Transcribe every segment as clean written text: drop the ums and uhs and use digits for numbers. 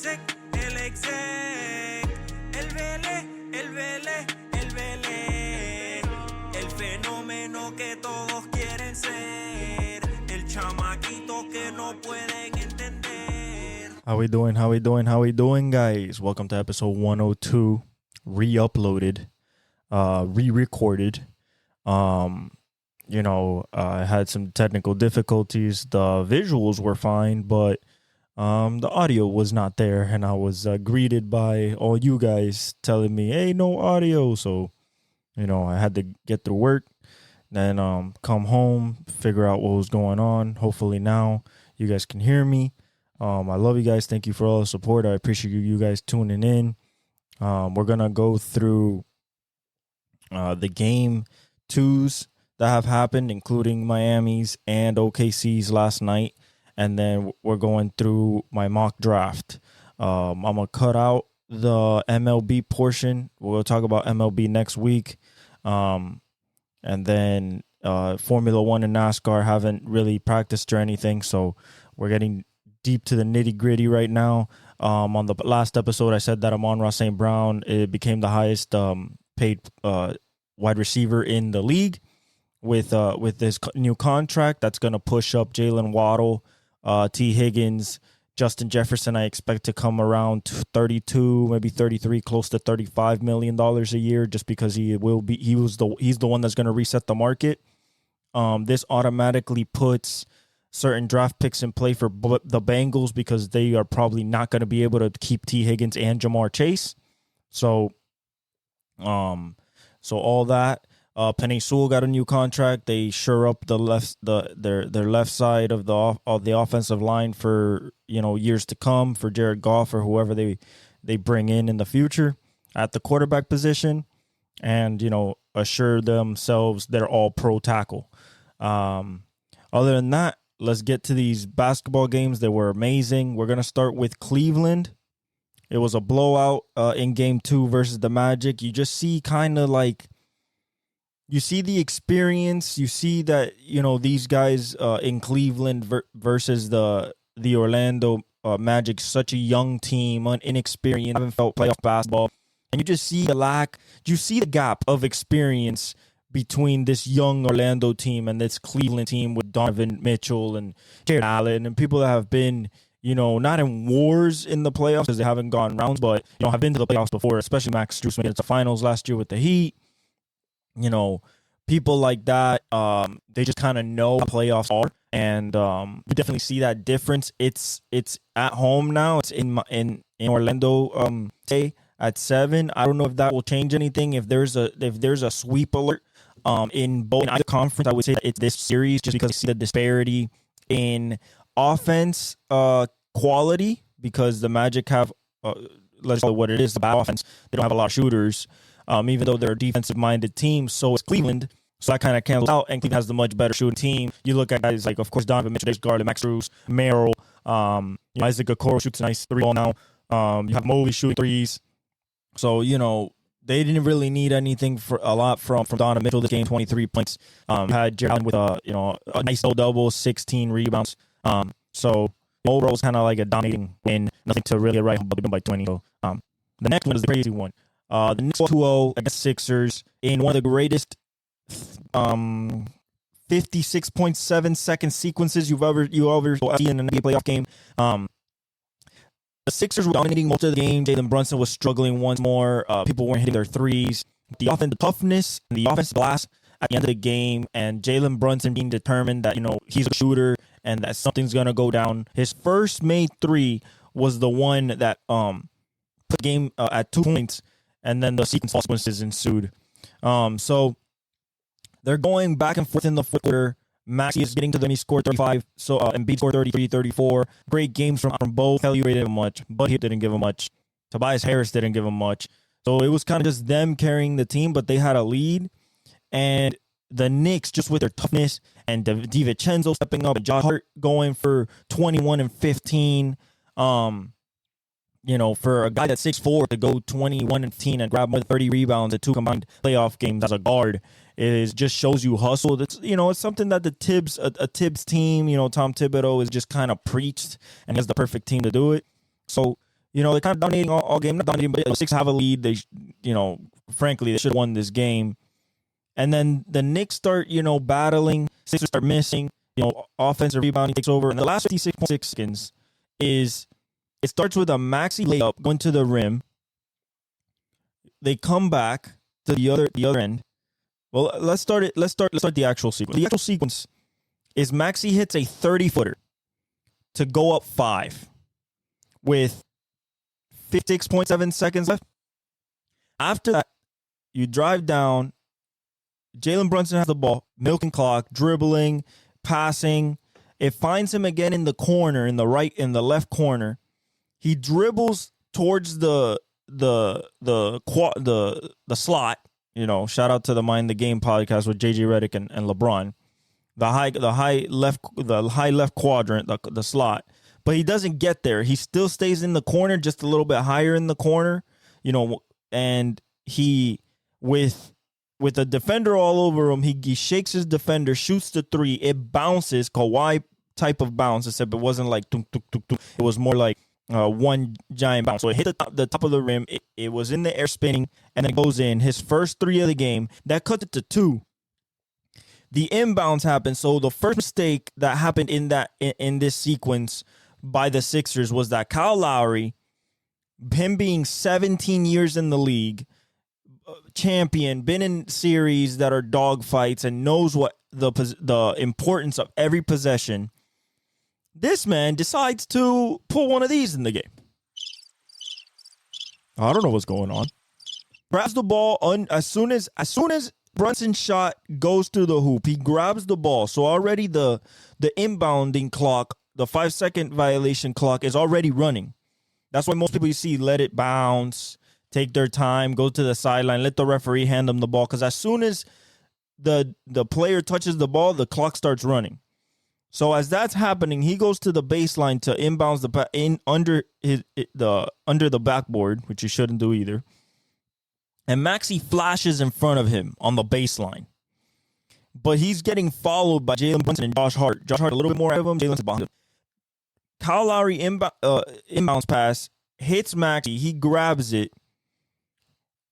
exec, el Vélez, el Vélez, el fenómeno que todos quieren ser, el chamaquito que no pueden entender. How we doing, guys? Welcome to episode 102, re-uploaded, re-recorded. I had some technical difficulties. The visuals were fine, but the audio was not there, and I was greeted by all you guys telling me, hey, no audio. So, I had to get through work, then come home, figure out what was going on. Hopefully now you guys can hear me. I love you guys. Thank you for all the support. I appreciate you guys tuning in. We're going to go through the game twos that have happened, including Miami's and OKC's last night. And then we're going through my mock draft. I'm going to cut out the MLB portion. We'll talk about MLB next week. And then Formula One and NASCAR haven't really practiced or anything. So we're getting deep to the nitty gritty right now. On the last episode, I said that Amon-Ra St. Brown, it became the highest paid wide receiver in the league with his new contract. That's going to push up Jalen Waddle, T. Higgins, Justin Jefferson. I expect to come around 32, maybe 33, close to $35 million a year, just because he's the one that's going to reset the market. This automatically puts certain draft picks in play for the Bengals, because they are probably not going to be able to keep T. Higgins and Jamar Chase. So all that. Penei Sewell got a new contract. They shore up their left side of the offensive line for years to come, for Jared Goff or whoever they bring in the future at the quarterback position, and assure themselves they're all pro tackle. Other than that, let's get to these basketball games. They were amazing. We're gonna start with Cleveland. It was a blowout in game 2 versus the Magic. You just see you see the experience. You see that, these guys in Cleveland versus the Orlando Magic, such a young team, inexperienced, haven't felt playoff basketball. And you just see the gap of experience between this young Orlando team and this Cleveland team with Donovan Mitchell and Jared Allen and people that have been, not in wars in the playoffs because they haven't gone rounds, but, have been to the playoffs before, especially Max Strus made it to finals last year with the Heat. People like that, they just kind of know what playoffs are, and you definitely see that difference. It's at home now. It's in Orlando today at 7. I don't know if that will change anything. If there's a sweep alert in either conference, I would say that it's this series, just because I see the disparity in offense quality, because the Magic have let's call it what it is, the bad offense. They don't have a lot of shooters. Even though they're a defensive-minded team, so is Cleveland. So that kind of cancels out, and Cleveland has the much better shooting team. You look at guys like, of course, Donovan Mitchell, Darius Garland, Max Strus, Merrill, Isaac Okoro shoots a nice 3-ball now. You have Mobley shooting threes. So, they didn't really need anything for a lot from Donovan Mitchell this game, 23 points. Had Jared Allen with a nice double, 16 rebounds. So overall, was kind of like a dominating win. Nothing to really write home, but by 20. So the next one is the crazy one. The Knicks 2-0 against Sixers in one of the greatest 56.7 second sequences you ever seen in an NBA playoff game. The Sixers were dominating most of the game. Jalen Brunson was struggling once more. People weren't hitting their threes. The toughness, and the offensive glass at the end of the game, and Jalen Brunson being determined that he's a shooter and that something's gonna go down. His first made 3 was the one that put the game at 2 points. And then the sequences ensued. So they're going back and forth in the fourth quarter. Maxey is getting to them. He scored 35. So Embiid scored 33, 34. Great games from both. Kelly didn't give him much. Bud Hill didn't give him much. Tobias Harris didn't give him much. So it was kind of just them carrying the team, but they had a lead. And the Knicks, just with their toughness and DiVincenzo stepping up and Josh Hart going for 21 and 15. For a guy that's 6'4" to go 21 and 15 and grab more than 30 rebounds at 2 combined playoff games as a guard just shows you hustle. It's it's something that a Tibbs team, Tom Thibodeau is just kind of preached, and has the perfect team to do it. So they're kind of dominating all game. Not dominating, but Sixers have a lead. They, frankly, they should have won this game. And then the Knicks start, battling. Sixers start missing. Offensive rebounding takes over. And the last 56.6 seconds is it starts with a Maxey layup going to the rim. They come back to the other end. Well, let's start the actual sequence. The actual sequence is Maxey hits a 30-footer to go up 5 with 56.7 seconds left. After that, you drive down. Jalen Brunson has the ball, milking clock, dribbling, passing. It finds him again in the corner, in the left corner. He dribbles towards the slot. Shout out to the Mind the Game podcast with JJ Redick and LeBron. The high left quadrant, the slot. But he doesn't get there. He still stays in the corner, just a little bit higher in the corner, and he with a defender all over him, he shakes his defender, shoots the 3. It bounces, Kawhi type of bounce, except it wasn't like tunk, tunk, tunk, tunk. It was more like one giant bounce. So it hit the top of the rim. It was in the air spinning, and then it goes in. His first 3 of the game, that cut it to 2. The inbounds happened. So the first mistake that happened in this sequence by the Sixers was that Kyle Lowry, him being 17 years in the league, champion, been in series that are dogfights and knows what the importance of every possession, this man decides to pull one of these in the game. I don't know what's going on. Grabs the ball as soon as Brunson's shot goes through the hoop, he grabs the ball. So already the inbounding clock, the 5-second violation clock is already running. That's why most people you see let it bounce, take their time, go to the sideline, let the referee hand them the ball. Because as soon as the player touches the ball, the clock starts running. So as that's happening, he goes to the baseline to inbounds under the backboard, which you shouldn't do either. And Maxey flashes in front of him on the baseline. But he's getting followed by Jalen Brunson and Josh Hart. Josh Hart a little bit more ahead of him. Jalen's behind him. Kyle Lowry inbounds pass, hits Maxey. He grabs it.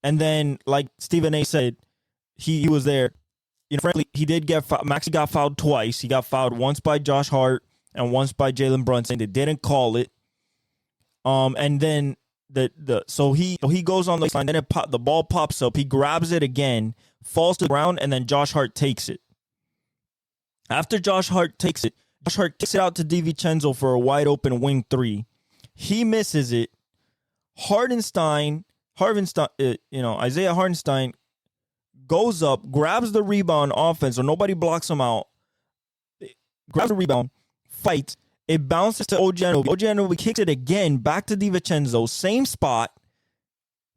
And then, like Stephen A. said, he was there. Frankly, he did get fouled. Maxey got fouled twice. He got fouled once by Josh Hart and once by Jalen Brunson. They didn't call it. And then so he goes on the line. Then the ball pops up. He grabs it again, falls to the ground, and then Josh Hart takes it. After Josh Hart takes it, Josh Hart kicks it out to DiVincenzo for a wide open wing 3. He misses it. Isaiah Hartenstein goes up, grabs the rebound offense, so nobody blocks him out. Grabs the rebound, fights. It bounces to OG Anunoby. OG Anunoby kicks it again back to DiVincenzo. Same spot.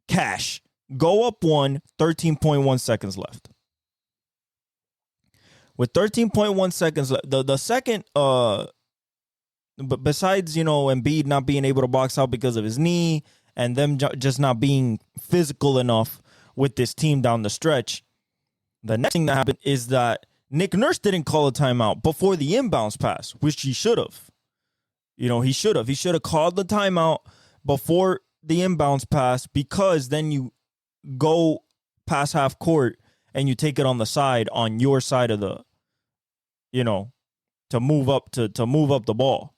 Cash. Go up 1, 13.1 seconds left. With 13.1 seconds left, the second, but besides, Embiid not being able to box out because of his knee and them just not being physical enough with this team down the stretch, the next thing that happened is that Nick Nurse didn't call a timeout before the inbounds pass, which he should have. He should have. He should have called the timeout before the inbounds pass, because then you go past half court and you take it on the side, on your side of the, to move up the ball.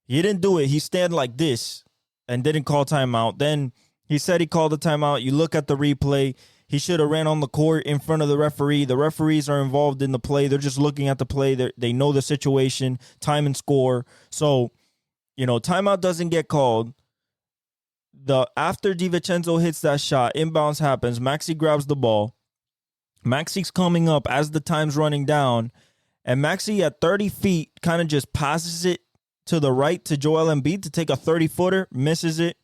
He didn't do it. He stand like this and didn't call timeout. Then he said he called the timeout. You look at the replay. He should have ran on the court in front of the referee. The referees are involved in the play. They're just looking at the play. They know the situation, time and score. So, timeout doesn't get called. After DiVincenzo hits that shot, inbounds happens. Maxey grabs the ball. Maxey's coming up as the time's running down. And Maxey at 30 feet kind of just passes it to the right to Joel Embiid to take a 30-footer, misses it.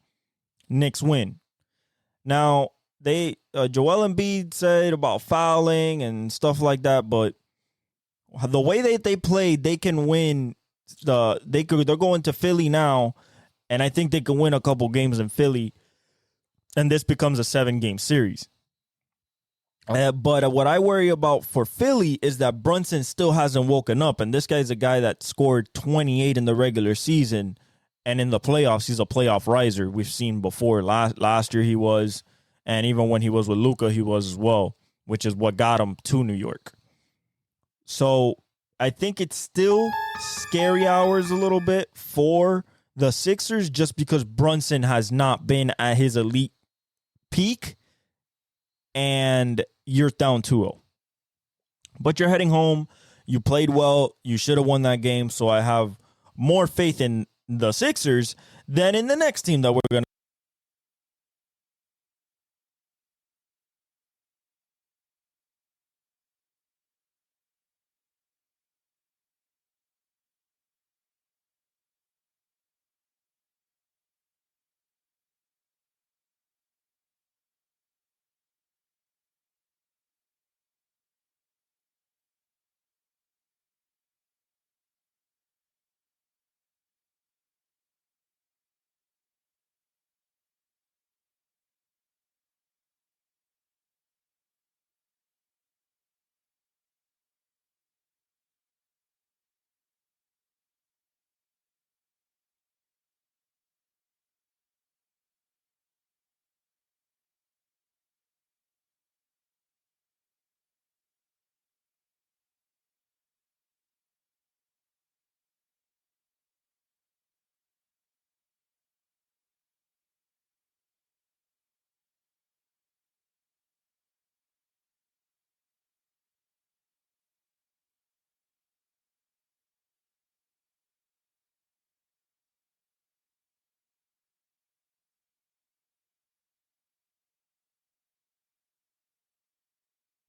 Knicks win. Now, Joel Embiid said about fouling and stuff like that, but the way that they played, they can win. They're going to Philly now, and I think they can win a couple games in Philly, and this becomes a 7-game series. But what I worry about for Philly is that Brunson still hasn't woken up, and this guy's a guy that scored 28 in the regular season And in the playoffs, he's a playoff riser. We've seen before. Last year he was, and even when he was with Luka, he was as well, which is what got him to New York. So I think it's still scary hours a little bit for the Sixers just because Brunson has not been at his elite peak and you're down 2-0. But you're heading home. You played well. You should have won that game. So I have more faith in the Sixers than in the next team that we're going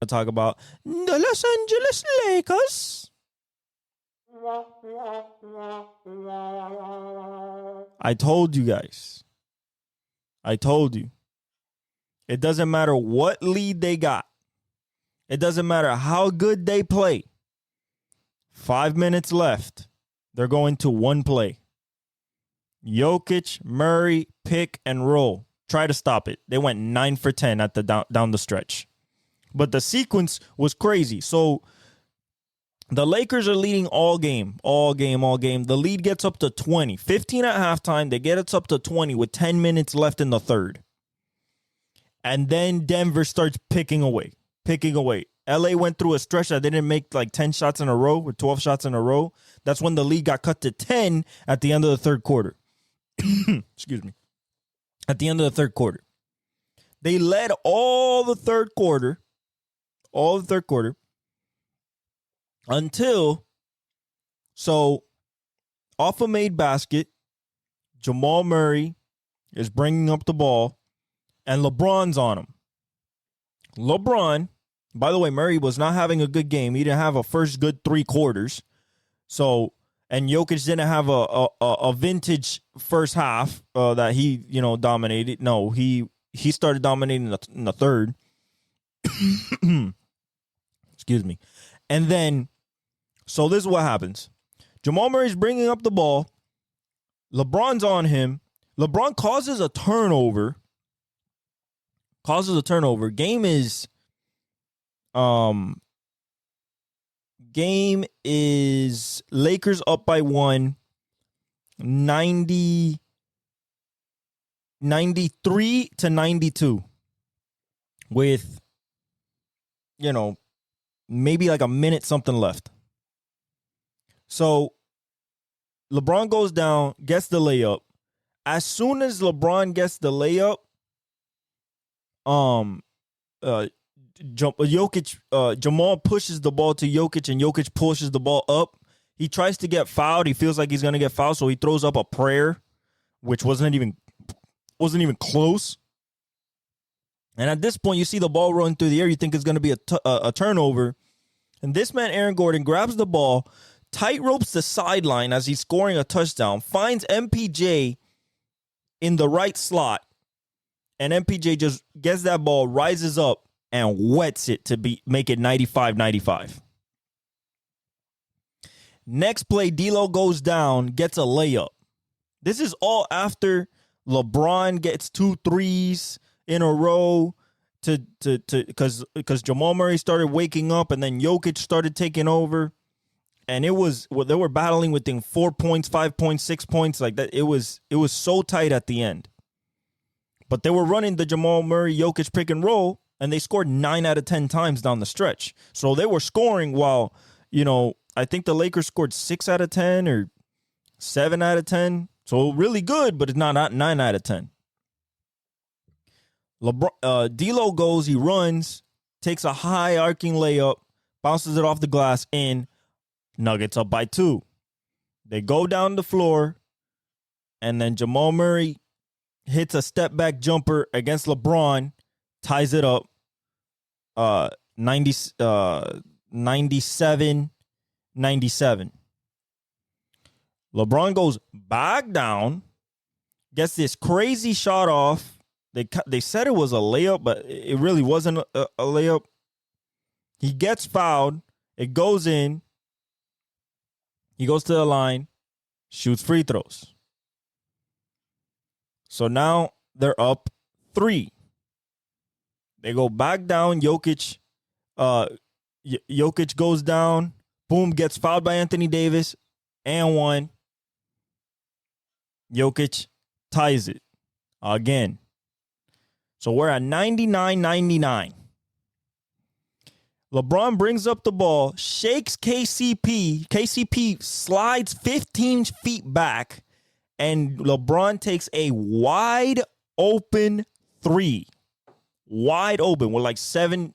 to talk about the Los Angeles Lakers. I told you guys. I told you. It doesn't matter what lead they got. It doesn't matter how good they play. 5 minutes left. They're going to one play. Jokic, Murray, pick and roll. Try to stop it. They went 9 for 10 at the down the stretch. But the sequence was crazy. So the Lakers are leading all game. The lead gets up to 20. 15 at halftime. They get it up to 20 with 10 minutes left in the third. And then Denver starts picking away. LA went through a stretch that they didn't make like 10 shots in a row or 12 shots in a row. That's when the lead got cut to 10 at the end of the third quarter. Excuse me. At the end of the third quarter. They led all the third quarter. Until, so, off a made basket, Jamal Murray is bringing up the ball, and LeBron's on him. LeBron, by the way, Murray was not having a good game. He didn't have a first good 3 quarters. So, and Jokic didn't have a vintage first half that he, dominated. No, he started dominating in the third. Excuse me. And then, so this is what happens. Jamal Murray's bringing up the ball. LeBron's on him. LeBron causes a turnover. Game is Lakers up by 1, 93 to 92 with, maybe like a minute something left. So LeBron goes down, gets the layup. As soon as LeBron gets the layup, Jamal pushes the ball to Jokic, and Jokic pushes the ball up. He tries to get fouled. He feels like he's gonna get fouled, so he throws up a prayer, which wasn't even close. And at this point, you see the ball run through the air. You think it's gonna be a turnover, and this man Aaron Gordon grabs the ball, tight ropes the sideline as he's scoring a touchdown, finds MPJ in the right slot, and MPJ just gets that ball, rises up, and wets it to make it 95-95. Next play, D'Lo goes down, gets a layup. This is all after LeBron gets 2 threes in a row because Jamal Murray started waking up, and then Jokic started taking over. And they were battling within 4 points, 5 points, 6 points, like that. It was so tight at the end. But they were running the Jamal Murray Jokic pick and roll, and they scored 9 out of 10 times down the stretch. So they were scoring while, I think the Lakers scored 6 out of 10 or 7 out of 10. So really good, but it's not 9 out of 10. D'Lo goes, he runs, takes a high arcing layup, bounces it off the glass in. Nuggets up by 2. They go down the floor, and then Jamal Murray hits a step back jumper against LeBron, ties it up. 97. LeBron goes back down, gets this crazy shot off. They said it was a layup, but it really wasn't a layup. He gets fouled. It goes in. He goes to the line, shoots free throws. So now they're up 3. They go back down. Jokic goes down. Boom, gets fouled by Anthony Davis. And 1. Jokic ties it again. So we're at 99-99. LeBron brings up the ball, shakes KCP. KCP slides 15 feet back, and LeBron takes a wide open 3. Wide open with like 7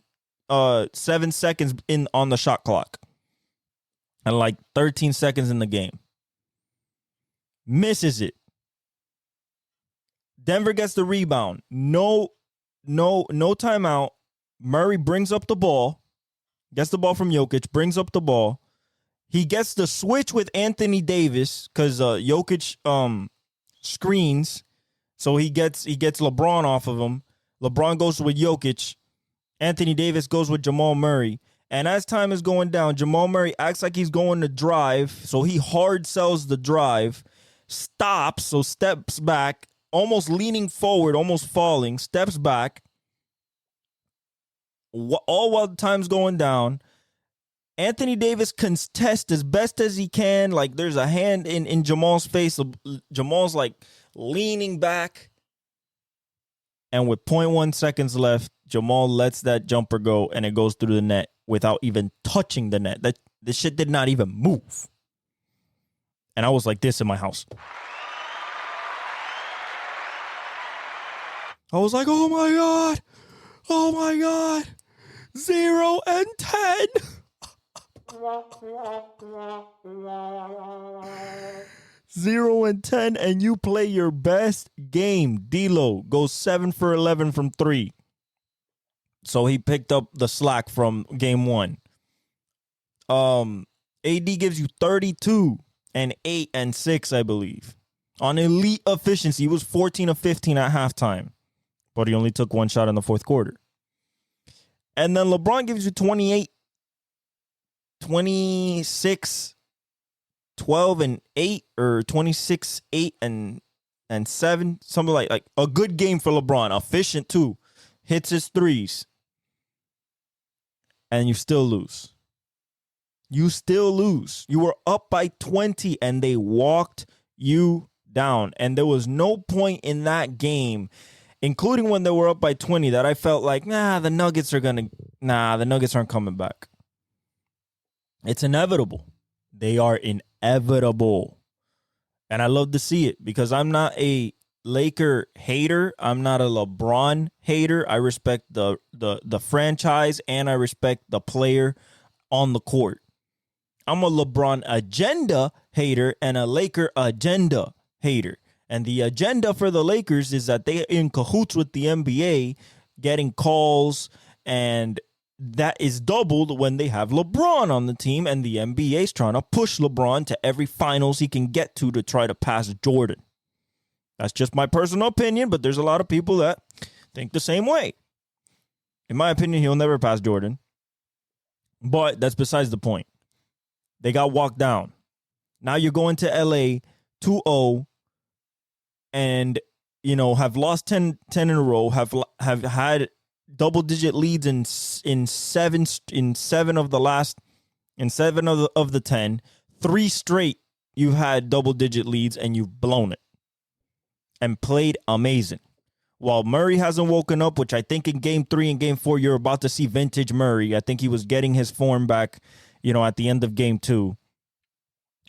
seconds in on the shot clock. And like 13 seconds in the game. Misses it. Denver gets the rebound. No timeout. Murray brings up the ball. Gets the ball from Jokic, brings up the ball. He gets the switch with Anthony Davis because Jokic screens. So he gets LeBron off of him. LeBron goes with Jokic. Anthony Davis goes with Jamal Murray. And as time is going down, Jamal Murray acts like he's going to drive. So he hard sells the drive. Stops, so steps back, almost leaning forward, almost falling, steps back. All while the time's going down. Anthony Davis contests as best as he can. Like there's a hand in Jamal's face. Jamal's like leaning back. And with 0.1 seconds left, Jamal lets that jumper go and it goes through the net without even touching the net. The shit did not even move. And I was like this in my house. I was like, oh my God. Oh my God. 0 and 10. 0 and 10, and you play your best game. D'Lo goes 7 for 11 from 3. So he picked up the slack from game 1. AD gives you 32 and 8 and 6, I believe. On elite efficiency, he was 14 of 15 at halftime. But he only took 1 shot in the fourth quarter. And then LeBron gives you 28, 26, 12 and 8, or 26, 8 and 7. Something like a good game for LeBron. Efficient too. Hits his threes. And you still lose. You still lose. You were up by 20 and they walked you down. And there was no point in that game, including when they were up by 20, that I felt like, the Nuggets aren't coming back. It's inevitable. They are inevitable. And I love to see it because I'm not a Laker hater. I'm not a LeBron hater. I respect the franchise and I respect the player on the court. I'm a LeBron agenda hater and a Laker agenda hater. And the agenda for the Lakers is that they're in cahoots with the NBA, getting calls, and that is doubled when they have LeBron on the team, and the NBA is trying to push LeBron to every finals he can get to try to pass Jordan. That's just my personal opinion, but there's a lot of people that think the same way. In my opinion, he'll never pass Jordan. But that's besides the point. They got walked down. Now you're going to LA 2-0 and, have lost 10 in a row, have had double-digit leads in seven of the last In 7 of the 10, 3 straight you've had double-digit leads and you've blown it and played amazing. While Murray hasn't woken up, which I think in game 3 and game 4, you're about to see vintage Murray. I think he was getting his form back, at the end of game 2.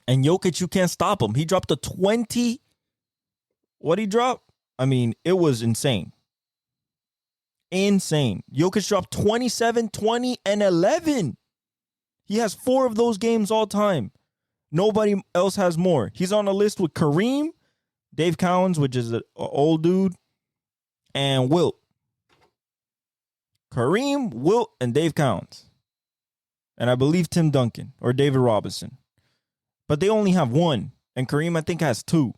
And Jokic, you can't stop him. He dropped a 20. What he dropped? I mean, it was insane. Insane. Jokic dropped 27, 20, and 11. He has 4 of those games all time. Nobody else has more. He's on a list with Kareem, Dave Cowens, which is an old dude, and Wilt. Kareem, Wilt, and Dave Cowens. And I believe Tim Duncan or David Robinson. But they only have 1. And Kareem, I think, has 2.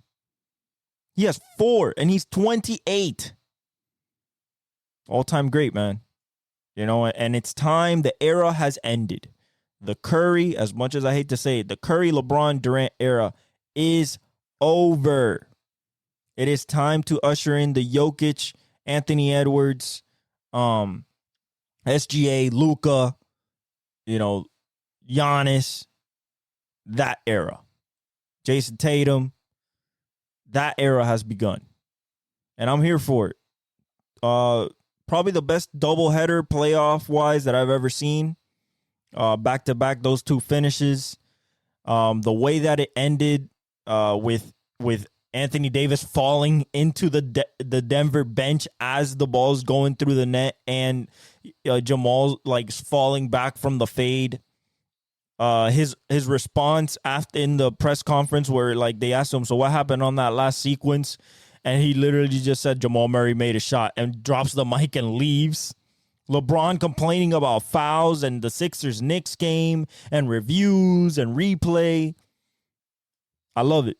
He has 4, and he's 28. All-time great, man. And it's time. The era has ended. The Curry, as much as I hate to say it, the Curry, LeBron, Durant era is over. It is time to usher in the Jokic, Anthony Edwards, SGA, Luka, Giannis, that era. Jason Tatum, that era has begun. And I'm here for it. Probably the best doubleheader playoff-wise that I've ever seen. Back-to-back, those 2 finishes. The way that it ended with Anthony Davis falling into the Denver bench as the ball's going through the net, and Jamal falling back from the fade. His response after in the press conference where they asked him, so what happened on that last sequence? And he literally just said Jamal Murray made a shot and drops the mic and leaves. LeBron complaining about fouls and the Sixers-Knicks game and reviews and replay. I love it.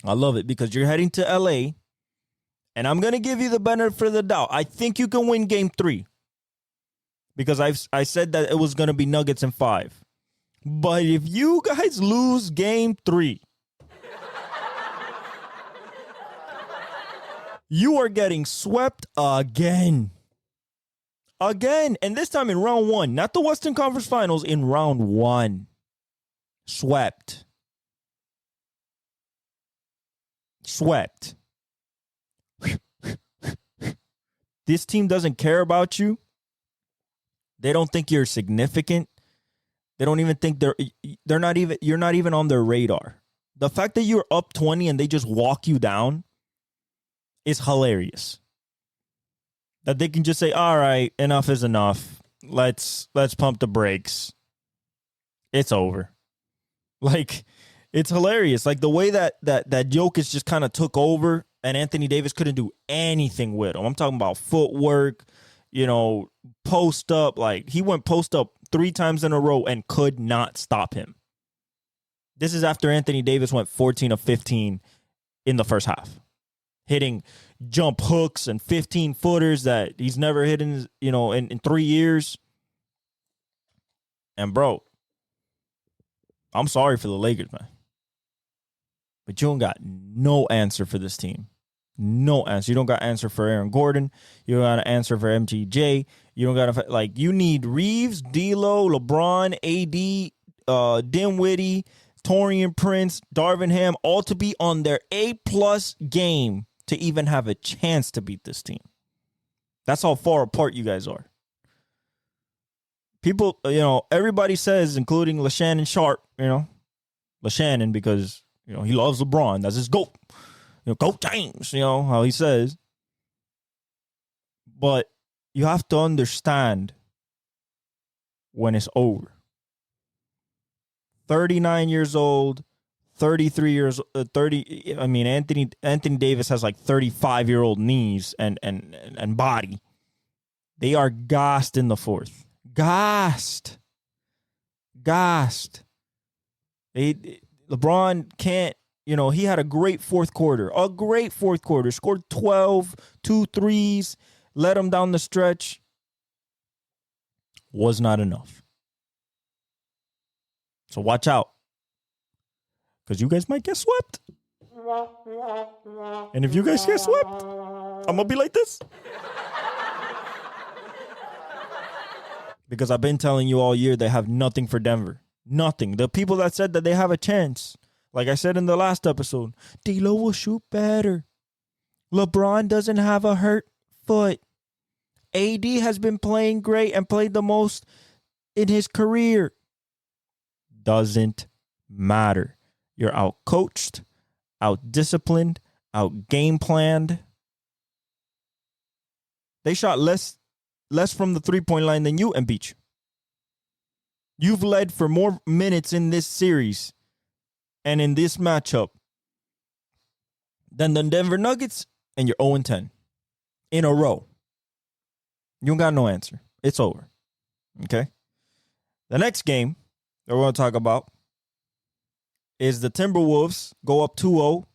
I love it because you're heading to LA, and I'm going to give you the benefit of the doubt. I think you can win game 3 because I said that it was going to be Nuggets in 5. But if you guys lose game 3, you are getting swept again. Again. And this time in round 1. Not the Western Conference Finals, in round 1. Swept. Swept. This team doesn't care about you. They don't think you're significant. They don't even think you're not even on their radar. The fact that you're up 20 and they just walk you down is hilarious. That they can just say, all right, enough is enough. Let's pump the brakes. It's over. It's hilarious. The way that Jokic just kind of took over and Anthony Davis couldn't do anything with him. I'm talking about footwork, post up. He went post up 3 times in a row and could not stop him. This is after Anthony Davis went 14 of 15 in the first half, hitting jump hooks and 15-footers that he's never hit in 3 years. And, bro, I'm sorry for the Lakers, man. But you don't got no answer for this team. No answer. You don't got answer for Aaron Gordon. You don't got an answer for MTJ. You don't got you need Reeves, D'Lo, LeBron, AD, Dinwiddie, Taurean Prince, Darvin Ham, all to be on their A-plus game to even have a chance to beat this team. That's how far apart you guys are. People, everybody says, including LaShannon Sharp, LaShannon because, he loves LeBron. That's his GOAT. GOAT James, how he says. But you have to understand when it's over. 39 years old, 33 years, 30. I mean, Anthony Davis has 35-year-old knees and body. They are gassed in the 4th. Gassed. LeBron can't, he had a great fourth quarter. Scored 12, 2 threes, led him down the stretch. Was not enough. So watch out. Because you guys might get swept. And if you guys get swept, I'm going to be like this. because I've been telling you all year they have nothing for Denver. Nothing. The people that said that they have a chance, like I said in the last episode, D'Lo will shoot better. LeBron doesn't have a hurt foot. AD has been playing great and played the most in his career. Doesn't matter. You're out-coached, out-disciplined, out-game-planned. They shot less from the three-point line than you and beat you. You've led for more minutes in this series and in this matchup than the Denver Nuggets, and you're 0-10 in a row. You don't got no answer. It's over. Okay? The next game that we're going to talk about is the Timberwolves go up 2-0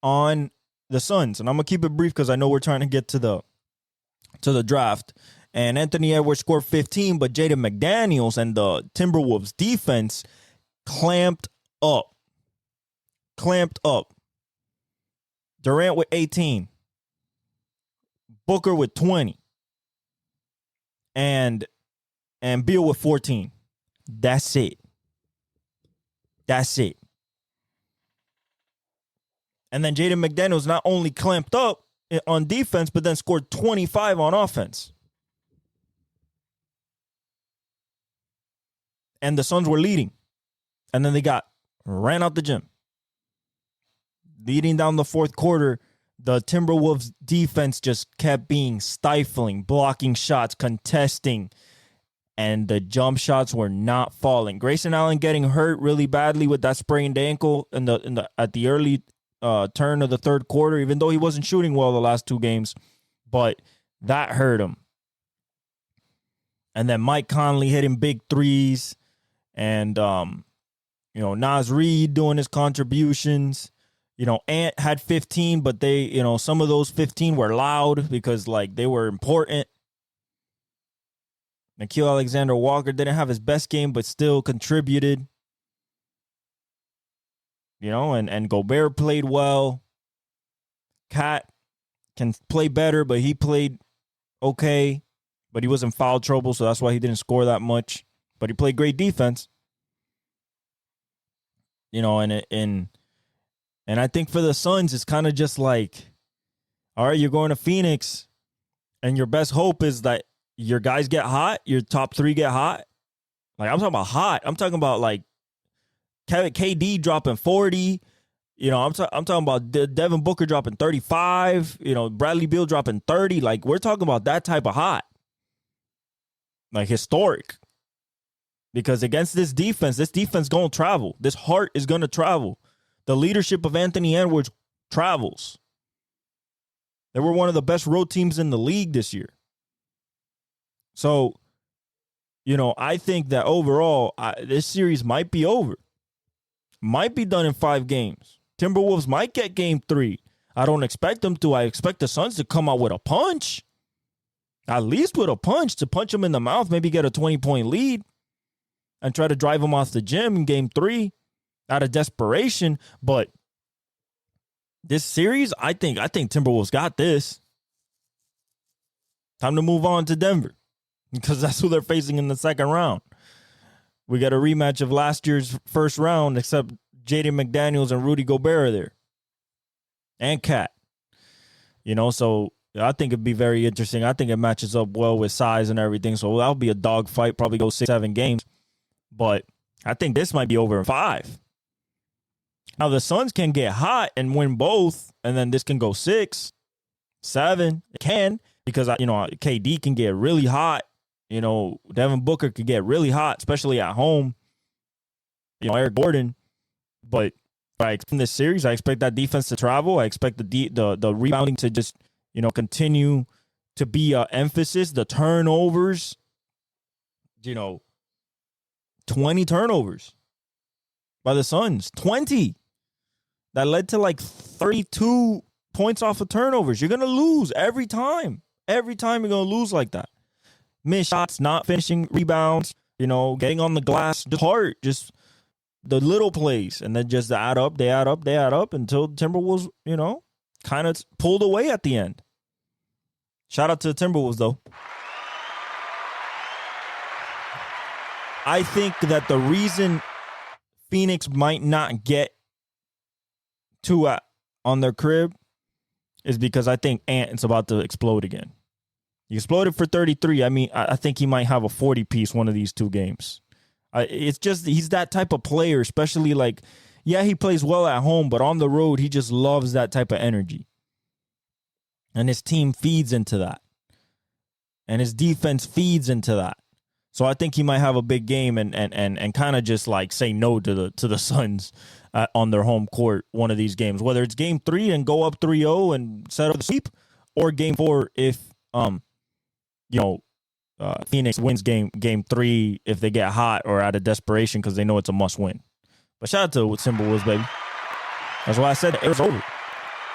on the Suns. And I'm going to keep it brief because I know we're trying to get to the draft. And Anthony Edwards scored 15, but Jaden McDaniels and the Timberwolves defense clamped up. Durant with 18. Booker with 20. And Beal with 14. That's it. And then Jaden McDaniels not only clamped up on defense, but then scored 25 on offense. And the Suns were leading. And then they ran out the gym. Leading down the fourth quarter, the Timberwolves defense just kept being stifling, blocking shots, contesting, and the jump shots were not falling. Grayson Allen getting hurt really badly with that sprained ankle at the early turn of the third quarter, even though he wasn't shooting well the last two games, but that hurt him. And then Mike Conley hitting big threes, and Naz Reid doing his contributions. Ant had 15, but they, some of those 15 were loud because, they were important. Nickeil Alexander-Walker didn't have his best game, but still contributed. And Gobert played well. Cat can play better, but he played okay. But he was in foul trouble, so that's why he didn't score that much. But he played great defense. And I think for the Suns, it's kind of just like, all right, you're going to Phoenix, and your best hope is that your guys get hot, your top three get hot. I'm talking about hot. I'm talking about, KD dropping 40. I'm talking about Devin Booker dropping 35. Bradley Beal dropping 30. We're talking about that type of hot. Historic. Because against this defense going to travel. This heart is going to travel. The leadership of Anthony Edwards travels. They were one of the best road teams in the league this year. So, I think that overall, this series might be over. Might be done in 5 games. Timberwolves might get game 3. I don't expect them to. I expect the Suns to come out with a punch. At least with a punch, to punch them in the mouth, maybe get a 20-point lead and try to drive them off the gym in game 3 out of desperation. But this series, I think Timberwolves got this. Time to move on to Denver because that's who they're facing in the second round. We got a rematch of last year's first round, except Jaden McDaniels and Rudy Gobert are there. And Cat. So I think it'd be very interesting. I think it matches up well with size and everything. So that'll be a dog fight, probably go 6-7 games. But I think this might be over in 5. Now, the Suns can get hot and win both, and then this can go 6, 7. It can, because, KD can get really hot. Devin Booker could get really hot, especially at home. Eric Gordon. But in this series, I expect that defense to travel. I expect the rebounding to just, continue to be an emphasis. The turnovers, 20 turnovers by the Suns. 20. That led to 32 points off of turnovers. You're going to lose every time. Every time you're going to lose like that. Missed shots, not finishing rebounds, getting on the glass. Just hard. Just the little plays. And then just they add up until Timberwolves, kind of pulled away at the end. Shout out to the Timberwolves, though. I think that the reason Phoenix might not get two on their crib is because I think Ant is about to explode again. He exploded for 33. I mean, I think he might have a 40-piece one of these two games. It's just he's that type of player, especially like, yeah, he plays well at home, but on the road, he just loves that type of energy. And his team feeds into that. And his defense feeds into that. So I think he might have a big game and kind of just like say no to the Suns on their home court one of these games. Whether it's game 3 and go up 3-0 and set up the sweep, or game 4 if Phoenix wins game 3 if they get hot or out of desperation because they know it's a must win. But shout out to what Timberwolves, baby. That's why I said it was over.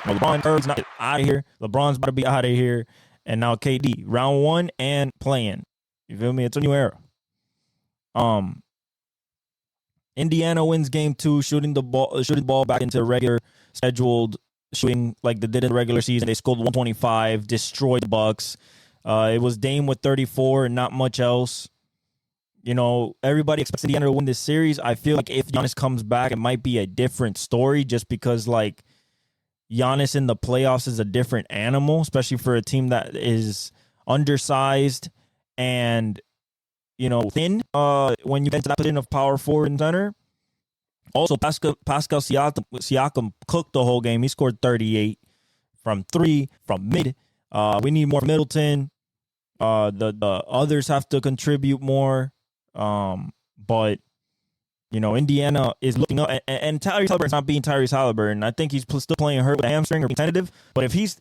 LeBron's not out of here. LeBron's about to be out of here. And now KD, round 1 and playing. You feel me? It's a new era. Indiana wins game 2, shooting the ball back into regular scheduled shooting like they did in the regular season. They scored 125, destroyed the Bucks. It was Dame with 34 and not much else. You know, everybody expects Indiana to win this series. I feel like if Giannis comes back, it might be a different story just because, like, Giannis in the playoffs is a different animal, especially for a team that is undersized and, thin when you get to that position of power forward and center. Also, Pascal Siakam cooked the whole game. He scored 38 from 3, from mid. We need more Middleton. The others have to contribute more. But Indiana is looking up, and Tyrese Halliburton's not being Tyrese Halliburton. I think he's still playing hurt with a hamstring or being tentative. But if he's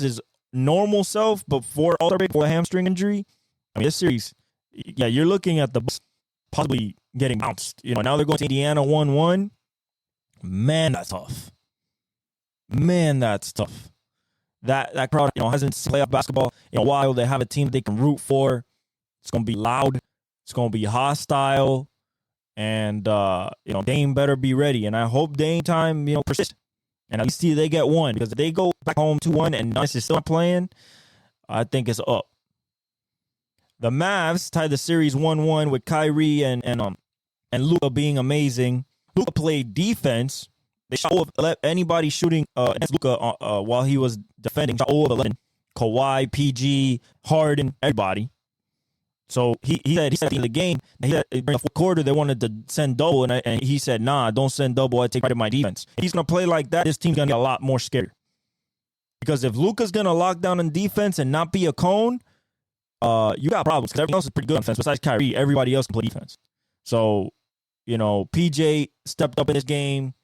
his normal self before All-Star break for a hamstring injury, I mean, this series, yeah, you're looking at the Bucks possibly getting bounced. Now they're going to Indiana 1-1. Man, that's tough. That crowd, hasn't seen playoff basketball in a while. They have a team they can root for. It's going to be loud. It's going to be hostile. And, Dame better be ready. And I hope Dame time, persists. And at least they get one. Because if they go back home 2-1 and Giannis is still not playing, I think it's up. The Mavs tied the series 1-1 with Kyrie and Luka being amazing. Luka played defense. They shot 0 of anybody shooting against Luka while he was defending. Shot 0 of 11. Kawhi, PG, Harden, everybody. So he said at the end of the game, during the fourth quarter, they wanted to send double, and he said, nah, don't send double. I take pride in my defense. If he's going to play like that, this team's going to get a lot more scared. Because if Luka's going to lock down on defense and not be a cone, you got problems. Because everyone else is pretty good on defense. Besides Kyrie, everybody else can play defense. So, PJ stepped up in this game.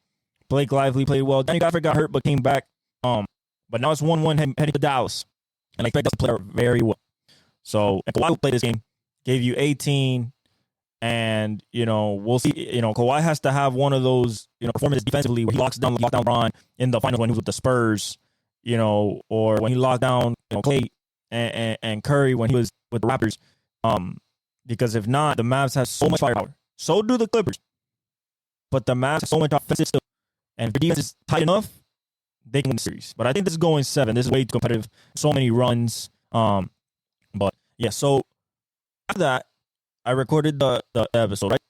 Blake Lively played well. Danny Godfrey got hurt but came back. But now it's 1-1 heading to Dallas. And I expect us to play very well. So, and Kawhi played this game. Gave you 18, and, we'll see. Kawhi has to have one of those, performances defensively where he locks down LeBron in the finals when he was with the Spurs, or when he locked down, Clay and Curry when he was with the Raptors. Because if not, the Mavs have so much firepower. So do the Clippers. But the Mavs have so much offensive stuff. And if the defense is tight enough, they can win the series. But I think this is going 7. This is way too competitive. So many runs. But, yeah, so after that, I recorded the episode, right?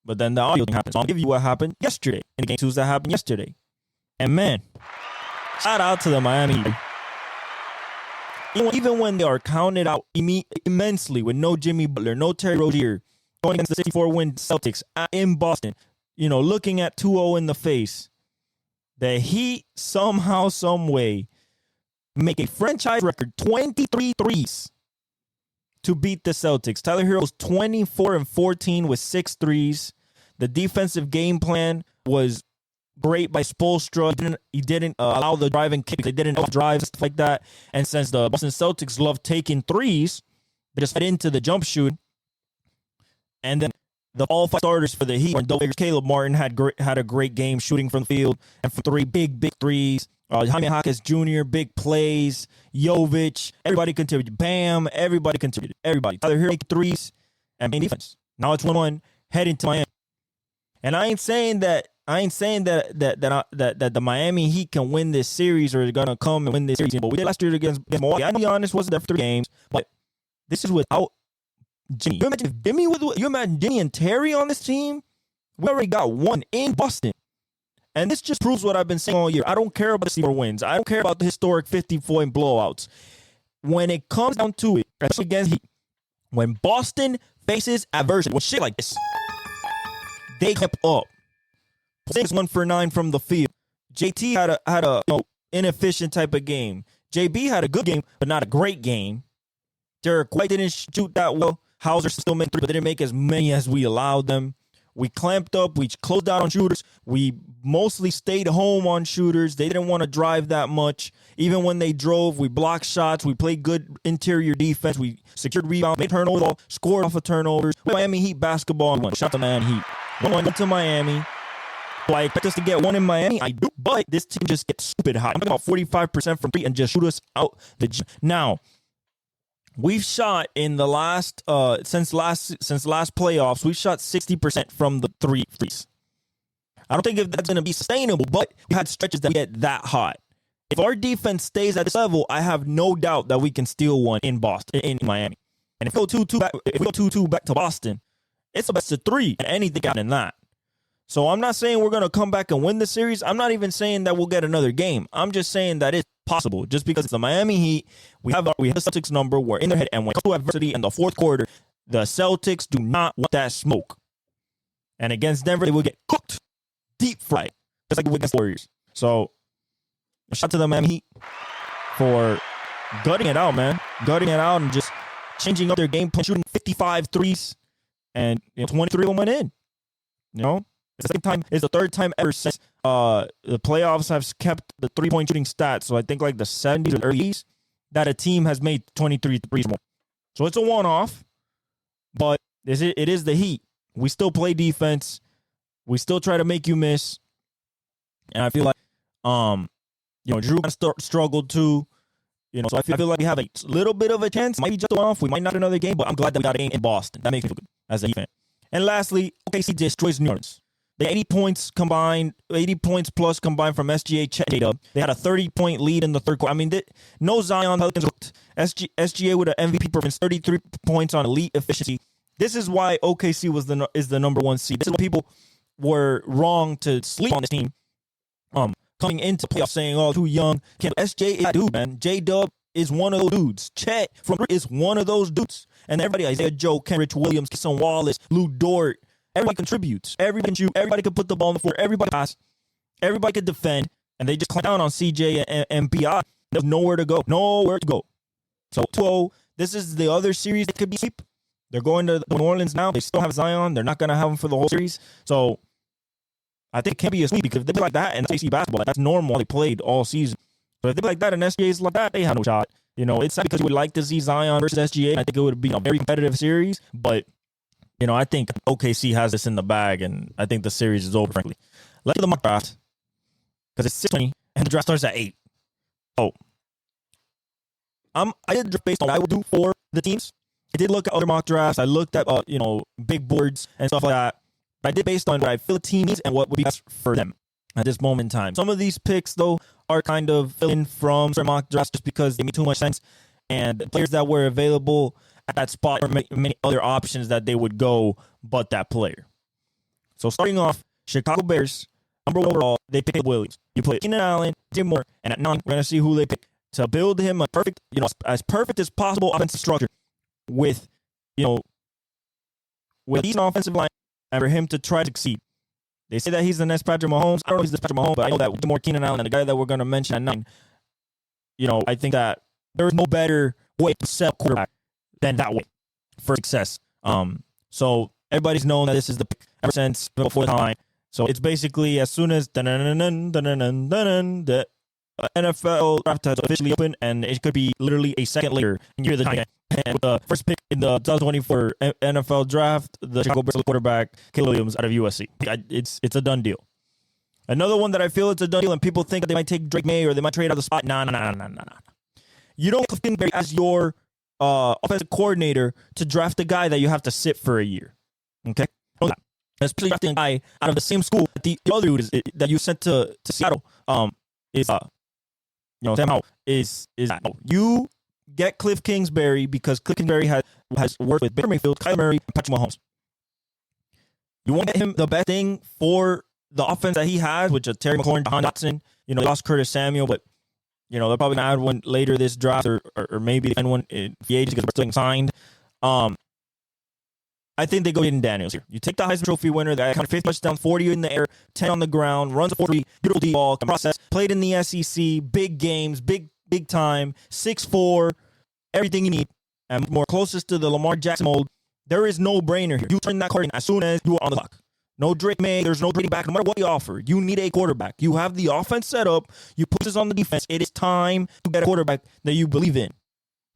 But then the audio thing happened. So I'll give you what happened yesterday in the game 2s that happened yesterday. And man, shout out to the Miami Heat. Even when they are counted out immensely with no Jimmy Butler, no Terry Rozier, going against the 64-win Celtics in Boston, looking at 2-0 in the face, the Heat somehow, some way, make a franchise record 23 threes to beat the Celtics. Tyler Herro's 24-14 with 6 threes. The defensive game plan was great by Spoelstra. He didn't allow the driving kick. They didn't drive, stuff like that. And since the Boston Celtics love taking threes, they just head into the jump shoot. And then the all 5 starters for the Heat, Caleb Martin had a great game shooting from the field and for 3 big threes. Jaime Jaquez Jr., big plays. Jovic, everybody contributed. Bam, everybody contributed. Everybody. Tyler Herro threes and main defense. Now it's 1-1 heading to Miami. And I ain't saying that the Miami Heat can win this series or they're gonna come and win this series. But we did last year against Milwaukee. I know Giannis wasn't there for 3 games, but this is without Jimmy. You imagine Jimmy and Terry on this team? We already got one in Boston. And this just proves what I've been saying all year. I don't care about the 4 wins. I don't care about the historic 50-point blowouts. When it comes down to it, especially against Heat, when Boston faces adversity, with shit like this, they kept up. 1 for 9 from the field. JT had a inefficient type of game. JB had a good game, but not a great game. Derek White didn't shoot that well. Hauser still made 3, but didn't make as many as we allowed them. We clamped up. We closed out on shooters. We mostly stayed home on shooters. They didn't want to drive that much. Even when they drove, we blocked shots. We played good interior defense. We secured rebounds, made turnovers, scored off of turnovers. Miami Heat basketball. Shout out to Miami Heat. Going to Miami. Do I expect us to get one in Miami? I do, but this team just gets stupid hot. I'm talking about 45% from 3 and just shoot us out the gym. Now, we've shot in the last since last playoffs, we've shot 60% from the threes. I don't think if that's going to be sustainable, but we had stretches that get that hot. If our defense stays at this level, I have no doubt that we can steal one in Boston, in Miami. And if we go 2-2 back to Boston, it's a best of 3, and anything can happen in that. So I'm not saying we're going to come back and win the series. I'm not even saying that we'll get another game. I'm just saying that it's possible. Just because it's the Miami Heat, we have the Celtics number. We're in their head. And when it comes to adversity in the fourth quarter, the Celtics do not want that smoke. And against Denver, they will get cooked, deep fried, just like against the Warriors. So shout out to the Miami Heat for gutting it out, man. Gutting it out and just changing up their game plan, shooting 55 threes. And 23 of them went in. It's the third time ever since the playoffs have kept the 3-point shooting stats. So I think like the 70s or early 80s that a team has made 23 threes more. So it's a one-off, but it is the Heat. We still play defense. We still try to make you miss. And I feel like, Drew kind of struggled too. So I feel like we have a little bit of a chance. Might be just a one-off. We might not another game, but I'm glad that we got a game in Boston. That makes me feel good as a fan. And lastly, OKC destroys New Orleans. They 80 points plus combined from SGA, Chet, J-Dub. They had a 30-point lead in the third quarter. I mean, no Zion. Pelicans looked. SGA with an MVP performance, 33 points on elite efficiency. This is why OKC is the number 1 seed. This is why people were wrong to sleep on this team. Coming into playoffs saying, "Oh, too young." SGA is that dude, man. J-Dub is one of those dudes. Chet from is one of those dudes. And everybody, Isaiah Joe, Kenrich Williams, Kesson Wallace, Lou Dort. Everybody contributes. Everybody can shoot. Everybody can put the ball on the floor. Everybody pass. Everybody can defend. And they just clamp down on CJ and PI. There's nowhere to go. Nowhere to go. So 2-0. This is the other series that could be sweep. They're going to New Orleans now. They still have Zion. They're not going to have him for the whole series. So I think it can be a sweep because if they play like that in SEC basketball, that's normal. They played all season. But if they play like that in SGA's like that, they have no shot. It's sad because you would like to see Zion versus SGA. I think it would be a very competitive series. But I think OKC has this in the bag, and I think the series is over, frankly. Let's do the mock draft, because it's 6:20, and the draft starts at 8. Oh. I did draft based on what I would do for the teams. I did look at other mock drafts. I looked at, big boards and stuff like that. But I did based on what I feel the team needs and what would be best for them at this moment in time. Some of these picks, though, are kind of filling from certain mock drafts just because they make too much sense. And the players that were available at that spot or many other options that they would go but that player. So starting off, Chicago Bears, number 1 overall, they picked Williams. You put Keenan Allen, Tim Moore, and at 9, we're going to see who they pick to build him a perfect, as perfect as possible offensive structure with decent offensive line and for him to try to succeed. They say that he's the next Patrick Mahomes. I don't know if he's the Patrick Mahomes, but I know that with more Keenan Allen and the guy that we're going to mention at 9, I think that there's no better way to sell quarterback than that way for success. So everybody's known that this is the pick ever since before the time. So it's basically as soon as the NFL draft has officially opened, and it could be literally a second later. And you're the time. And with the first pick in the 2024 NFL draft, the Chicago Bears quarterback Caleb Williams out of USC. It's a done deal. Another one that I feel it's a done deal, and people think that they might take Drake May or they might trade out of the spot. Nah. You don't get Cliff Kingsbury as your offensive coordinator to draft a guy that you have to sit for a year. Okay? Especially drafting a guy out of the same school that the other dude that you sent to Seattle Sam Howell is you get Cliff Kingsbury because Cliff Kingsbury has worked with Baker Mayfield, Kyler Murray, and Patrick Mahomes. You want to get him the best thing for the offense that he has, which is Terry McLaurin, Jahan Dotson. They lost Curtis Samuel, but they're probably gonna add one later this draft, or maybe find one in free agency because we're still signed. I think they go Jayden Daniels here. You take the Heisman Trophy winner, that kind of 5th touchdown, 40 in the air, 10 on the ground, runs a 4.3, beautiful deep ball, process, played in the SEC, big games, big time, 6'4", everything you need, and more closest to the Lamar Jackson mold. There is no brainer here. You turn that card in as soon as you are on the clock. No Drake May, there's no Brady back. No matter what you offer, you need a quarterback. You have the offense set up. You put this on the defense. It is time to get a quarterback that you believe in.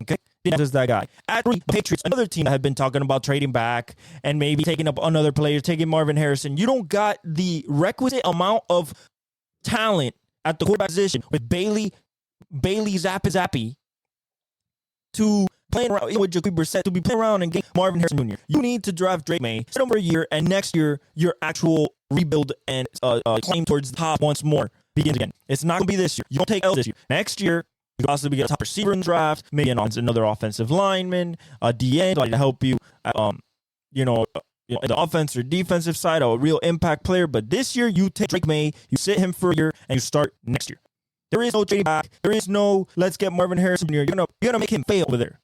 Okay? This is that guy. At 3, the Patriots, another team that have been talking about trading back and maybe taking up another player, taking Marvin Harrison. You don't got the requisite amount of talent at the quarterback position with Bailey Zappi to playing around with Jacoby Brissett, to be playing around and get Marvin Harrison Jr. You need to draft Drake May, sit over a year, and next year your actual rebuild and claim towards the top once more begins again. It's not going to be this year. You don't take L's this year. Next year, you can possibly get a top receiver in the draft, maybe another offensive lineman, a DN to help you, in the offense or defensive side, a real impact player. But this year, you take Drake May, you sit him for a year, and you start next year. There is no trading back. There is no let's get Marvin Harrison Jr. You're gonna make him fail over there.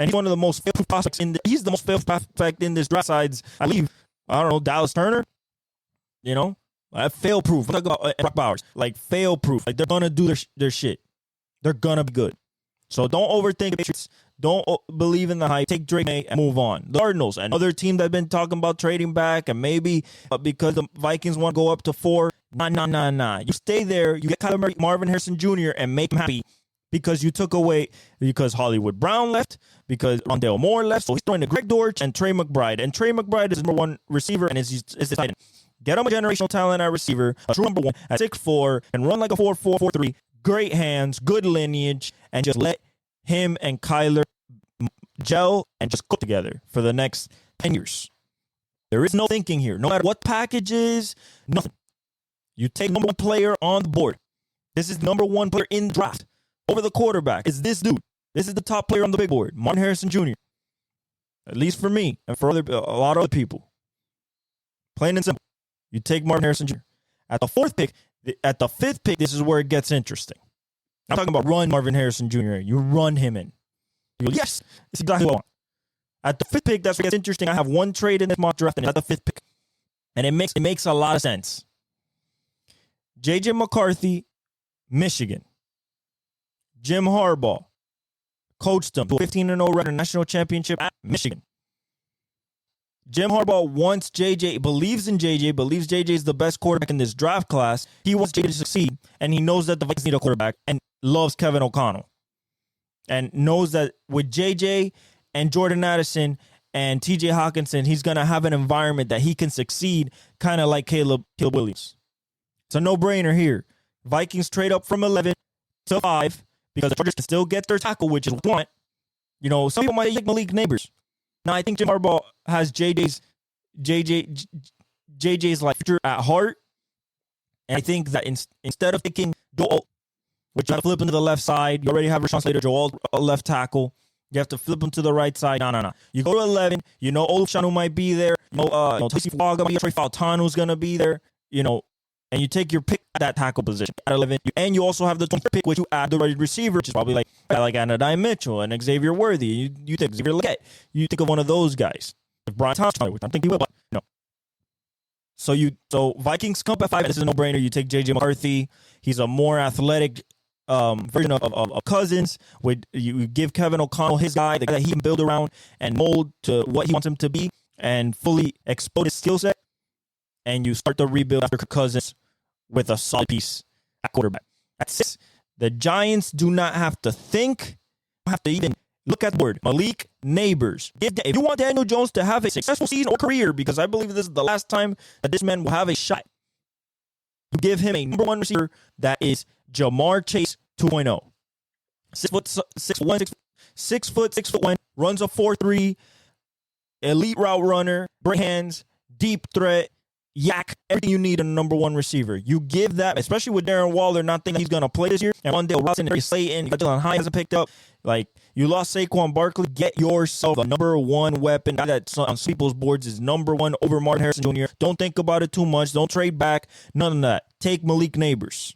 And he's one of the most fail-proof prospects he's the most fail-proof prospect in this draft sides. I believe, Dallas Turner. Fail-proof. I'm talking about Brock Bowers. Fail-proof. They're gonna do their shit. They're gonna be good. So don't overthink it. Don't believe in the hype. Take Drake May and move on. The Cardinals, another team that's been talking about trading back, and maybe because the Vikings want to go up to 4. Nah. You stay there. You get Kyler Murray, Marvin Harrison Jr. and make him happy. Because Hollywood Brown left, because Rondale Moore left, so he's throwing to Greg Dortch and Trey McBride. And Trey McBride is number 1 receiver, and is the tight end. Get him a generational talent at receiver, a true number 1 at 6'4", and run like a 4.4, 4.3. Great hands, good lineage, and just let him and Kyler gel and just cook together for the next 10 years. There is no thinking here. No matter what package is, nothing. You take number 1 player on the board. This is number 1 player in the draft. Over the quarterback is this dude. This is the top player on the big board, Martin Harrison Jr. At least for me and for a lot of other people. Plain and simple. You take Martin Harrison Jr. At the 4th pick, at the 5th pick, this is where it gets interesting. I'm talking about run Marvin Harrison Jr. You run him in. You go, yes, it's exactly what I want. At the 5th pick, that's where it gets interesting. I have one trade in this mock draft, and it's at the 5th pick. And it makes a lot of sense. J.J. McCarthy, Michigan. Jim Harbaugh coached them to a 15-0 record national championship at Michigan. Jim Harbaugh wants JJ, believes in JJ, believes JJ is the best quarterback in this draft class. He wants JJ to succeed, and he knows that the Vikings need a quarterback and loves Kevin O'Connell. And knows that with JJ and Jordan Addison and TJ Hawkinson, he's going to have an environment that he can succeed, kind of like Caleb Williams. It's a no-brainer here. Vikings trade up from 11 to 5. Because the Chargers can still get their tackle, which is what they want. Some people might like Malik Neighbors. Now, I think Jim Harbaugh has JJ's future at heart. And I think that instead of picking Joel, which you have to flip him to the left side, you already have Rashawn Slater, Joel, left tackle. You have to flip him to the right side. No. You go to 11. Olaf Shanu might be there. Tacey Fuaga, Trey Faltanu's going to be there. And you take your pick at that tackle position at 11. And you also have the 23rd pick, which you add the right receiver, which is probably like Anadai Mitchell and Xavier Worthy. You think Xavier Leggett. You think of one of those guys. If Brian Thompson, I think he will, but So Vikings come up at 5. This is a no-brainer. You take J.J. McCarthy. He's a more athletic version of Cousins. You give Kevin O'Connell his guy, the guy that he can build around and mold to what he wants him to be and fully exploit his skill set. And you start the rebuild after Cousins with a solid piece at quarterback. At 6, the Giants do not have to think, don't have to even look at the word. Malik Neighbors. If you want Daniel Jones to have a successful season or career, because I believe this is the last time that this man will have a shot, you give him a number 1 receiver that is Jamar Chase 2.0. 6'1", runs a 4.3, elite route runner, great hands, deep threat, yak, everything you need in a number 1 receiver. You give that, especially with Darren Waller not thinking he's going to play this year, and Wandale Robinson, Darius Slayton, Dylan Hines hasn't picked up. Like, you lost Saquon Barkley. Get yourself a number one weapon. Guy that's on people's boards is number one over Martin Harrison Jr. Don't think about it too much. Don't trade back. None of that. Take Malik Neighbors.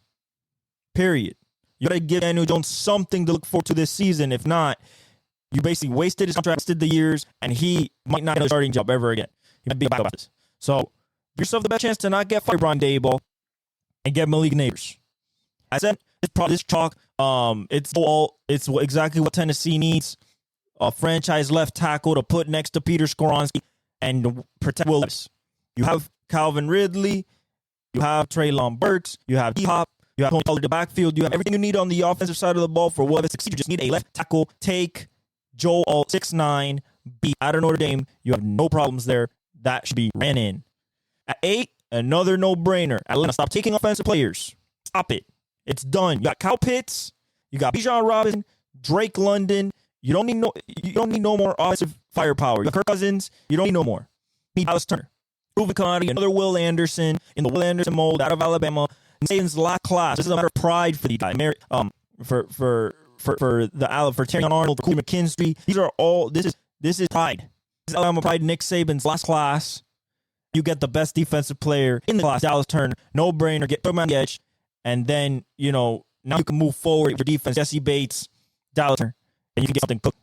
Period. You got to give Daniel Jones something to look forward to this season. If not, you basically wasted his contract, wasted the years, and he might not get a starting job ever again. He might be back about this. So, give yourself the best chance to not get fired, Brian Daboll, and get Malik Neighbors. I said, this chalk. It's exactly what Tennessee needs. A franchise left tackle to put next to Peter Skoronski and protect Will Levis. You have Calvin Ridley. You have Treylon Burks. You have D-Hop. You have Tony Pollard in the backfield. You have everything you need on the offensive side of the ball for Will Levis to succeed. You just need a left tackle. Take Joe Alt, 6'9", beat out of Notre Dame. You have no problems there. That should be ran in. At 8, another no-brainer. Atlanta, stop taking offensive players. Stop it. It's done. You got Kyle Pitts. You got Bijan Robinson, Drake London. You don't need no more offensive firepower. You got Kirk Cousins. You don't need no more. You need Dallas Turner, proven commodity, another Will Anderson in the Will Anderson mold out of Alabama. Saban's last class. This is a matter of pride for the guy. For Terrion Arnold, for Cooper McKinstry. These are all. This is pride. This is Alabama pride. Nick Saban's last class. You get the best defensive player in the class, Dallas Turner. No brainer. Put him on the edge. And then, now you can move forward for defense. Jesse Bates, Dallas Turner, and you can get something cooked.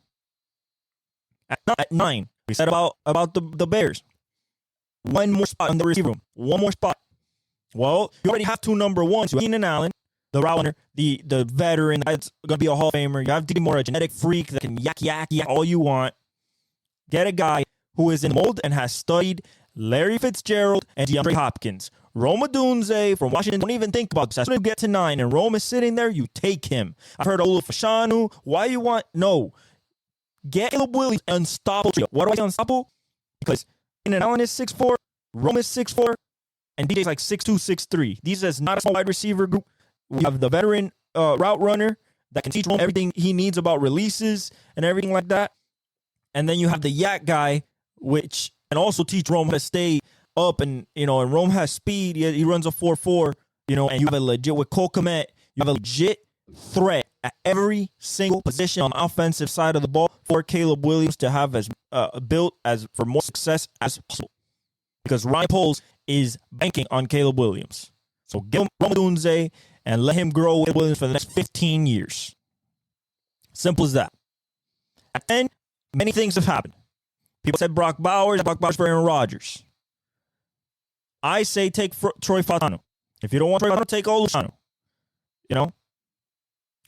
At 9, we said about the Bears. One more spot in the receiver room. One more spot. Well, you already have 2 number ones. You have Keenan Allen, the route runner, the veteran that's going to be a Hall of Famer. You have DJ Moore, a genetic freak that can yak all you want. Get a guy who is in the mold and has studied Larry Fitzgerald and DeAndre Hopkins. Rome Odunze from Washington, don't even think about this. As soon as you get to 9 and Rome is sitting there, you take him. I've heard Olu Fashanu. Why you want? No. Get Caleb Williams, unstoppable trio. Why do I say unstoppable? Because Keenan Allen is 6'4", Rome is 6'4", and DJ's like 6'2", 6'3". These is not a small wide receiver group. We have the veteran route runner that can teach Rome everything he needs about releases and everything like that. And then you have the yak guy, which can also teach Rome how to stay up, and and Rome has speed. He runs a 4.4, and you have a legit with Cole Kmet. You have a legit threat at every single position on the offensive side of the ball for Caleb Williams to have as built as for more success as possible. Because Ryan Poles is banking on Caleb Williams. So give him Rome Odunze and let him grow with Williams for the next 15 years. Simple as that. At 10, many things have happened. People said Brock Bowers for Aaron Rodgers. I say take Troy Fautanu. If you don't want Troy Fautanu, take Olushanu.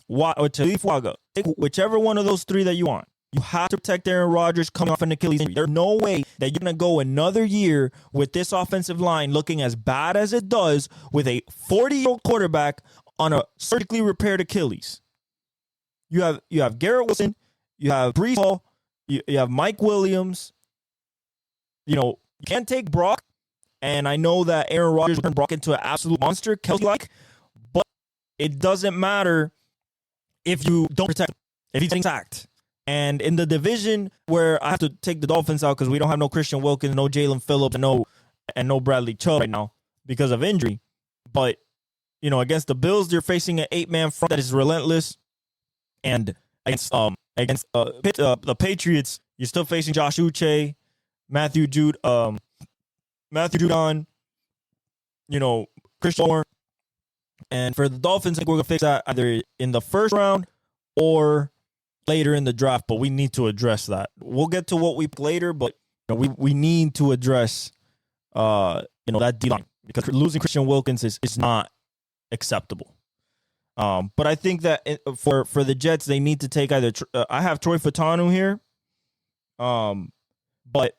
Or Talif Waga. Take whichever one of those 3 that you want. You have to protect Aaron Rodgers coming off an Achilles injury. There's no way that you're going to go another year with this offensive line looking as bad as it does with a 40-year-old quarterback on a surgically repaired Achilles. You have Garrett Wilson. You have Breece Hall. You have Mike Williams. You can't take Brock. And I know that Aaron Rodgers turned Brock into an absolute monster, Kelsey-like, but it doesn't matter if you don't protect him, if he's intact. And in the division where I have to take the Dolphins out because we don't have no Christian Wilkins, no Jalen Phillips, and no Bradley Chubb right now because of injury. But, against the Bills, they're facing an 8-man front that is relentless. And against the Patriots, you're still facing Josh Uche, Matthew Judon, Christian Moore. And for the Dolphins, I think we're going to fix that either in the first round or later in the draft, but we need to address that. We'll get to what we pick later, but we need to address that D-line because losing Christian Wilkins is not acceptable. But I think that for the Jets, they need to take either I have Troy Fautanu here. But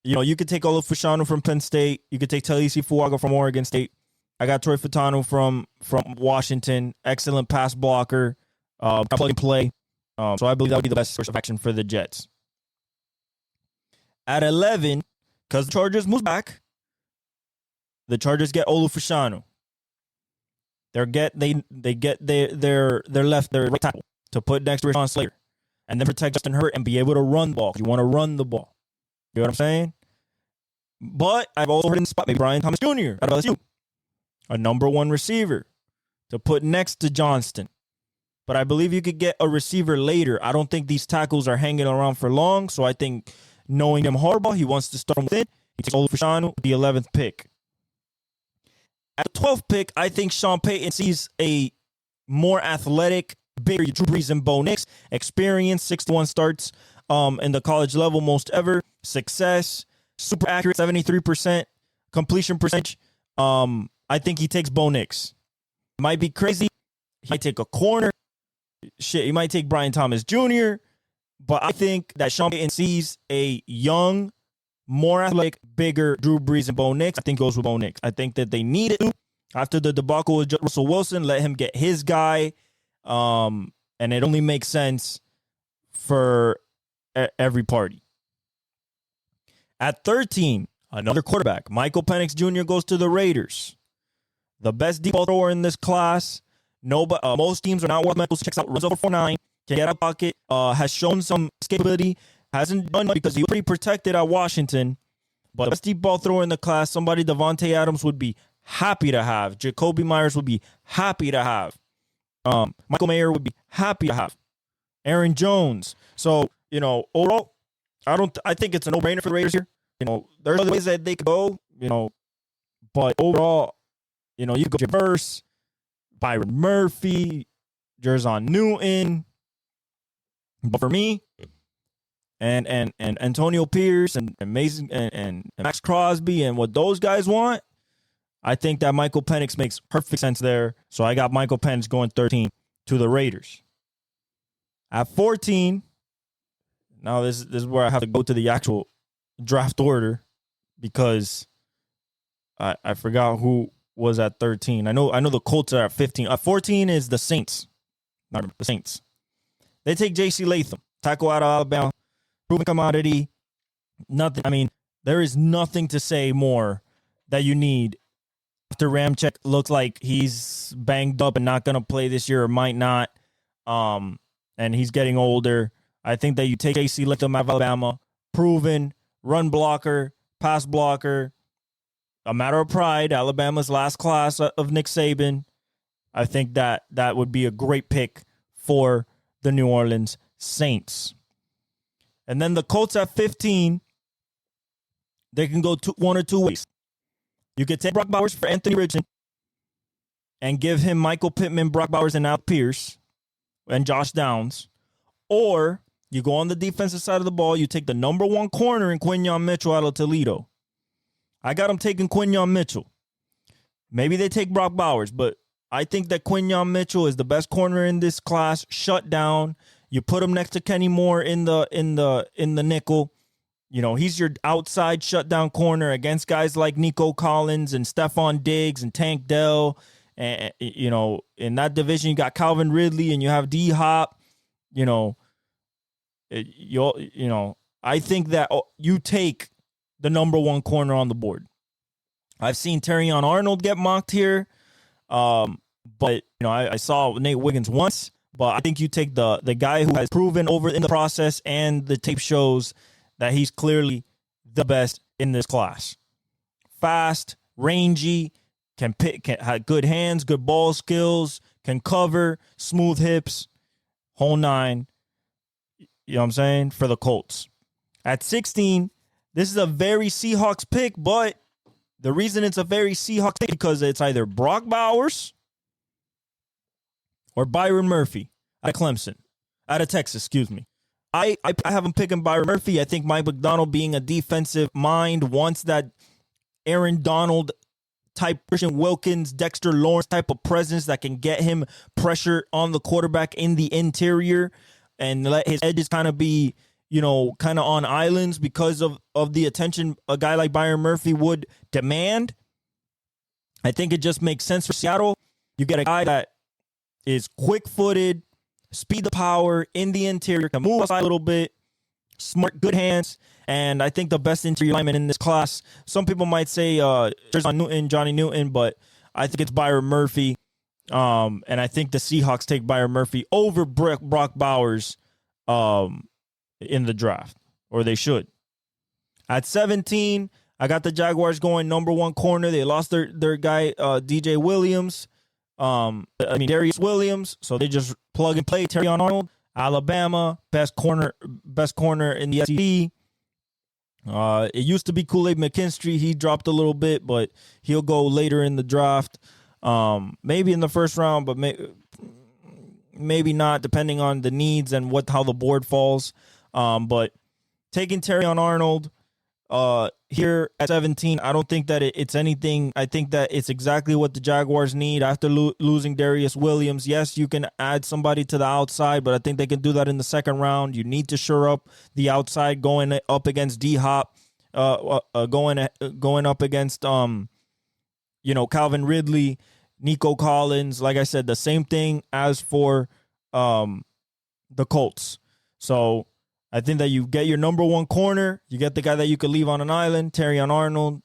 you could take Olu Fashanu from Penn State. You could take Talisi Fuaga from Oregon State. I got Troy Fautanu from Washington. Excellent pass blocker. Plug and play. So I believe that would be the best course of action for the Jets. At 11, because the Chargers moves back, the Chargers get Olu Fashanu. They get their right tackle to put next to Rashawn Slater, and then protect Justin Herbert and be able to run the ball. You want to run the ball. You know what I'm saying? But I've also heard in the spot maybe Brian Thomas Jr. out of LSU, a number 1 receiver to put next to Johnston. but I believe you could get a receiver later. I don't think these tackles are hanging around for long, so I think knowing him Harbaugh, he wants to start from within. He takes Olu Fashanu, the 11th pick. At the 12th pick, I think Sean Payton sees a more athletic, bigger Drew Brees and Bo Nix, experience, 61 starts in the college level, most ever, success, super accurate, 73% completion percentage. I think he takes Bo Nix. Might be crazy. He might take a corner. Shit, he might take Brian Thomas Jr., but I think that Sean Payton sees a young, more athletic, bigger Drew Brees and Bo Nix. I think goes with Bo Nix. I think that they need it. After the debacle with Russell Wilson, let him get his guy. And it only makes sense for every party. At 13, another quarterback. Michael Penix Jr. goes to the Raiders. The best deep ball thrower in this class. Most teams are not worth medals. Checks out, runs over 4.9, can get out of pocket, has shown some escapability. Hasn't done much because he was pretty protected at Washington. But the best deep ball thrower in the class, somebody Devontae Adams would be happy to have. Jacoby Myers would be happy to have. Michael Mayer would be happy to have. Aaron Jones. So, overall, I think it's a no-brainer for the Raiders here. There's other ways that they could go, but overall, you go Javerse, Byron Murphy, Jerzon Newton. But for me, and Antonio Pierce and Mason and Max Crosby and what those guys want, I think that Michael Penix makes perfect sense there. So I got Michael Penix going 13 to the Raiders. At 14, now this is where I have to go to the actual draft order because I forgot who was at 13. I know the Colts are at 15. At 14 is the Saints. Not the Saints. They take J.C. Latham, tackle out of Alabama, proven commodity. Nothing. I mean, there is nothing to say more that you need after Ramczyk looks like he's banged up and not going to play this year or might not. And he's getting older. I think that you take J.C. Latham out of Alabama, proven run blocker, pass blocker, a matter of pride, Alabama's last class of Nick Saban. I think that would be a great pick for the New Orleans Saints. And then the Colts at 15, they can go one or two ways. You could take Brock Bowers for Anthony Richardson and give him Michael Pittman, Brock Bowers, and Al Pierce and Josh Downs. Or you go on the defensive side of the ball, you take the number one corner in Quinyon Mitchell out of Toledo. I got him taking Quinyon Mitchell. Maybe they take Brock Bowers, but I think that Quinyon Mitchell is the best corner in this class. Shut down. You put him next to Kenny Moore in the nickel. He's your outside shutdown corner against guys like Nico Collins and Stephon Diggs and Tank Dell. And in that division, you got Calvin Ridley and you have D Hop. I think that you take the number one corner on the board. I've seen Terrion Arnold get mocked here. But I saw Nate Wiggins once, but I think you take the guy who has proven over in the process and the tape shows that he's clearly the best in this class. Fast, rangy, can have good hands, good ball skills, can cover, smooth hips, whole nine. You know what I'm saying? For the Colts. At 16, this is a very Seahawks pick, but the reason it's a very Seahawks pick because it's either Brock Bowers or Byron Murphy out of Clemson, out of Texas, excuse me. I have him picking Byron Murphy. I think Mike McDonald, being a defensive mind, wants that Aaron Donald type, Christian Wilkins, Dexter Lawrence type of presence that can get him pressure on the quarterback in the interior and let his edges kind of be, kind of on islands because of the attention a guy like Byron Murphy would demand. I think it just makes sense for Seattle. You get a guy that is quick-footed, speed the power in the interior, can move outside a little bit, smart, good hands, and I think the best interior lineman in this class. Some people might say Johnny Newton, but I think it's Byron Murphy. And I think the Seahawks take Byron Murphy over Brock Bowers in the draft, or they should. At 17, I got the Jaguars going number one corner. They lost their guy, DJ Williams. Darius Williams, so they just plug and play. Terrion Arnold, Alabama, best corner in the SEC. It used to be Kool-Aid McKinstry. He dropped a little bit, but he'll go later in the draft. Maybe in the first round, but maybe not, depending on the needs and how the board falls. But taking Terrion Arnold here at 17, I don't think that it's anything. I think that it's exactly what the Jaguars need after losing Darius Williams. Yes, you can add somebody to the outside, but I think they can do that in the second round. You need to shore up the outside going up against D-Hop, going up against Calvin Ridley, Nico Collins. Like I said, the same thing as for the Colts. So I think that you get your number one corner. You get the guy that you could leave on an island, Terrion Arnold,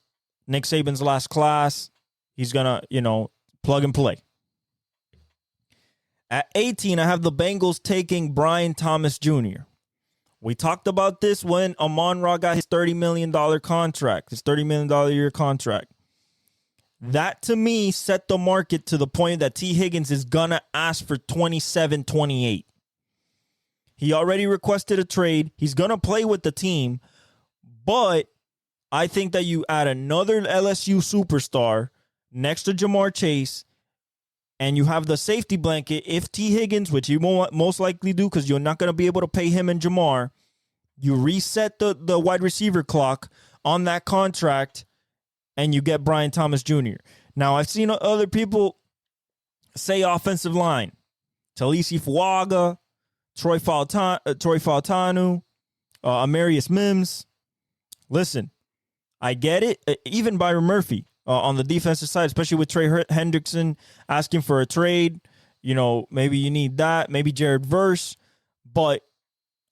Nick Saban's last class. He's going to, plug and play. At 18, I have the Bengals taking Brian Thomas Jr. We talked about this when Amon-Ra got his $30 million contract, his $30 million a year contract. That, to me, set the market to the point that T. Higgins is going to ask for 27, 28. He already requested a trade. He's going to play with the team. But I think that you add another LSU superstar next to Jamar Chase, and you have the safety blanket. If T. Higgins, which you won't most likely do because you're not going to be able to pay him and Jamar, you reset the wide receiver clock on that contract, and you get Brian Thomas Jr. Now, I've seen other people say offensive line. Talisi Fuaga, Troy Fautanu, Amarius Mims. Listen, I get it. Even Byron Murphy on the defensive side, especially with Trey Hendrickson asking for a trade. Maybe you need that. Maybe Jared Verse. But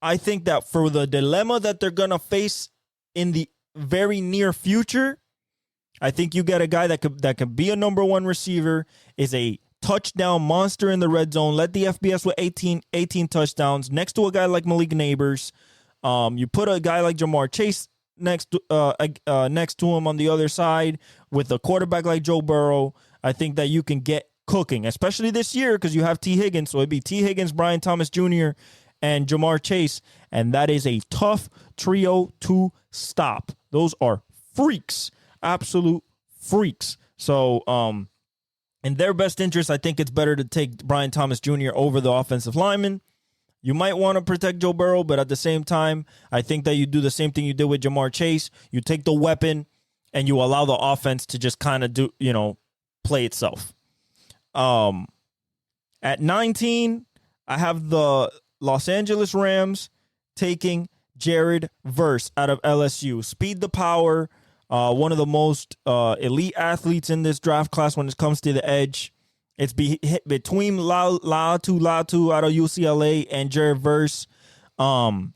I think that for the dilemma that they're going to face in the very near future, I think you get a guy that could be a number one receiver, is a touchdown monster in the red zone, led the FBS with 18 touchdowns next to a guy like Malik Neighbors. You put a guy like Jamar Chase next to him on the other side with a quarterback like Joe Burrow. I think that you can get cooking, especially this year because you have T. Higgins. So it'd be T. Higgins, Brian Thomas Jr., and Jamar Chase, and that is a tough trio to stop. Those are freaks, absolute freaks. So, in their best interest, I think it's better to take Brian Thomas Jr. over the offensive lineman. You might want to protect Joe Burrow, but at the same time, I think that you do the same thing you did with Jamar Chase. You take the weapon and you allow the offense to just kind of play itself. At 19, I have the Los Angeles Rams taking Jared Verse out of LSU. Speed the power. One of the most elite athletes in this draft class when it comes to the edge. It's between Latu out of UCLA and Jared Verse. Some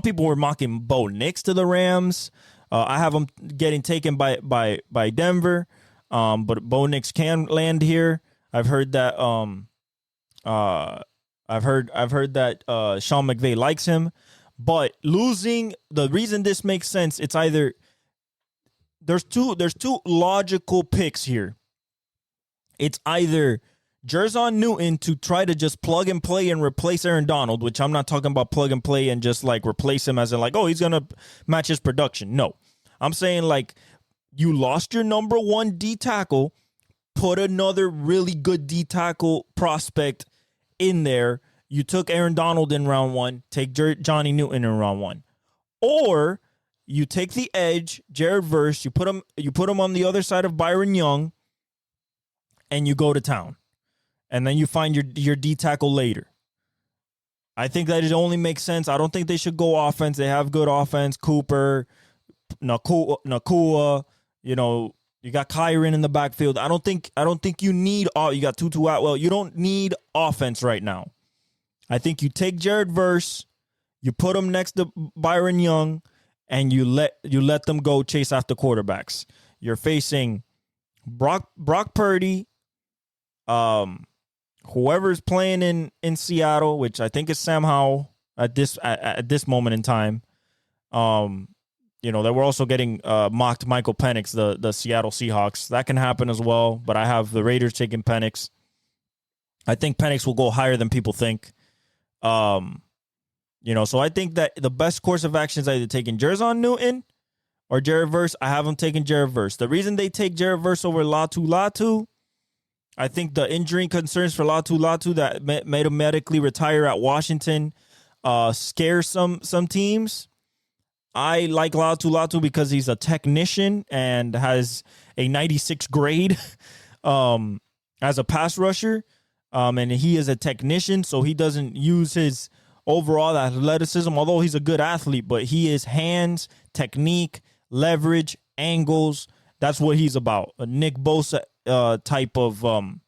people were mocking Bo Nix to the Rams. I have him getting taken by Denver. But Bo Nix can land here. I've heard that I've heard that Sean McVay likes him. But the reason this makes sense, it's either there's two logical picks here. It's either Jerzon Newton to try to just plug and play and replace Aaron Donald, which I'm not talking about plug and play and just like replace him as in like, oh, he's going to match his production. No, I'm saying like you lost your number one D tackle, put another really good D tackle prospect in there. You took Aaron Donald in round one, take Johnny Newton in round one. Or you take the edge, Jared Verse, you put him on the other side of Byron Young, and you go to town. And then you find your D tackle later. I think that it only makes sense. I don't think they should go offense. They have good offense. Cooper, Nakua, you got Kyron in the backfield. I don't think you need you got Tutu Atwell. You don't need offense right now. I think you take Jared Verse, you put him next to Byron Young, and you let them go chase after quarterbacks. You're facing Brock Purdy, whoever's playing in Seattle, which I think is Sam Howell at this moment in time. they were also getting mocked Michael Penix, the Seattle Seahawks. That can happen as well, but I have the Raiders taking Penix. I think Penix will go higher than people think. So I think that the best course of action is either taking Jerzon Newton or Jared Verse. I have them taking Jared Verse. The reason they take Jared Verse over Latu, I think the injury concerns for Latu that made him medically retire at Washington scare some teams. I like Latu because he's a technician and has a 96 grade as a pass rusher. And he is a technician, so he doesn't use his overall athleticism, although he's a good athlete, but he is hands, technique, leverage, angles. That's what he's about. A Nick Bosa type of TJ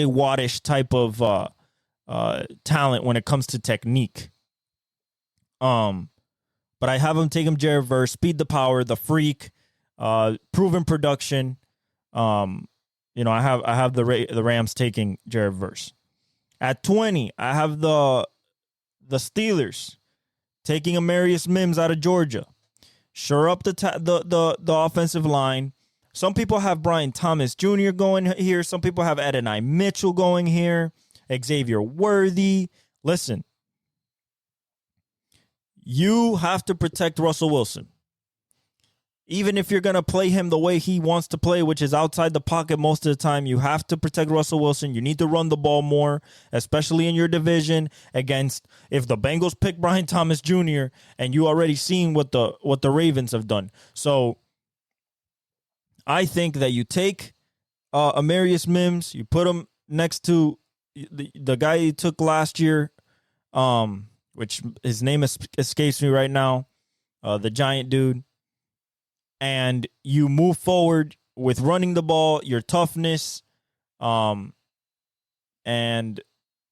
Wattish type of talent when it comes to technique. But I have him take him Jared Verse, speed the power, the freak, proven production. I have the Rams taking Jared Verse. At 20, I have the Steelers taking Amarius Mims out of Georgia. Sure up the offensive line. Some people have Brian Thomas Jr. going here. Some people have Adonai Mitchell going here. Xavier Worthy. Listen, you have to protect Russell Wilson. Even if you're going to play him the way he wants to play, which is outside the pocket most of the time, you have to protect Russell Wilson. You need to run the ball more, especially in your division against if the Bengals pick Brian Thomas Jr. and you already seen what the Ravens have done. So I think that you take Amarius Mims, you put him next to the guy he took last year, which his name escapes me right now, the giant dude. And you move forward with running the ball, your toughness, and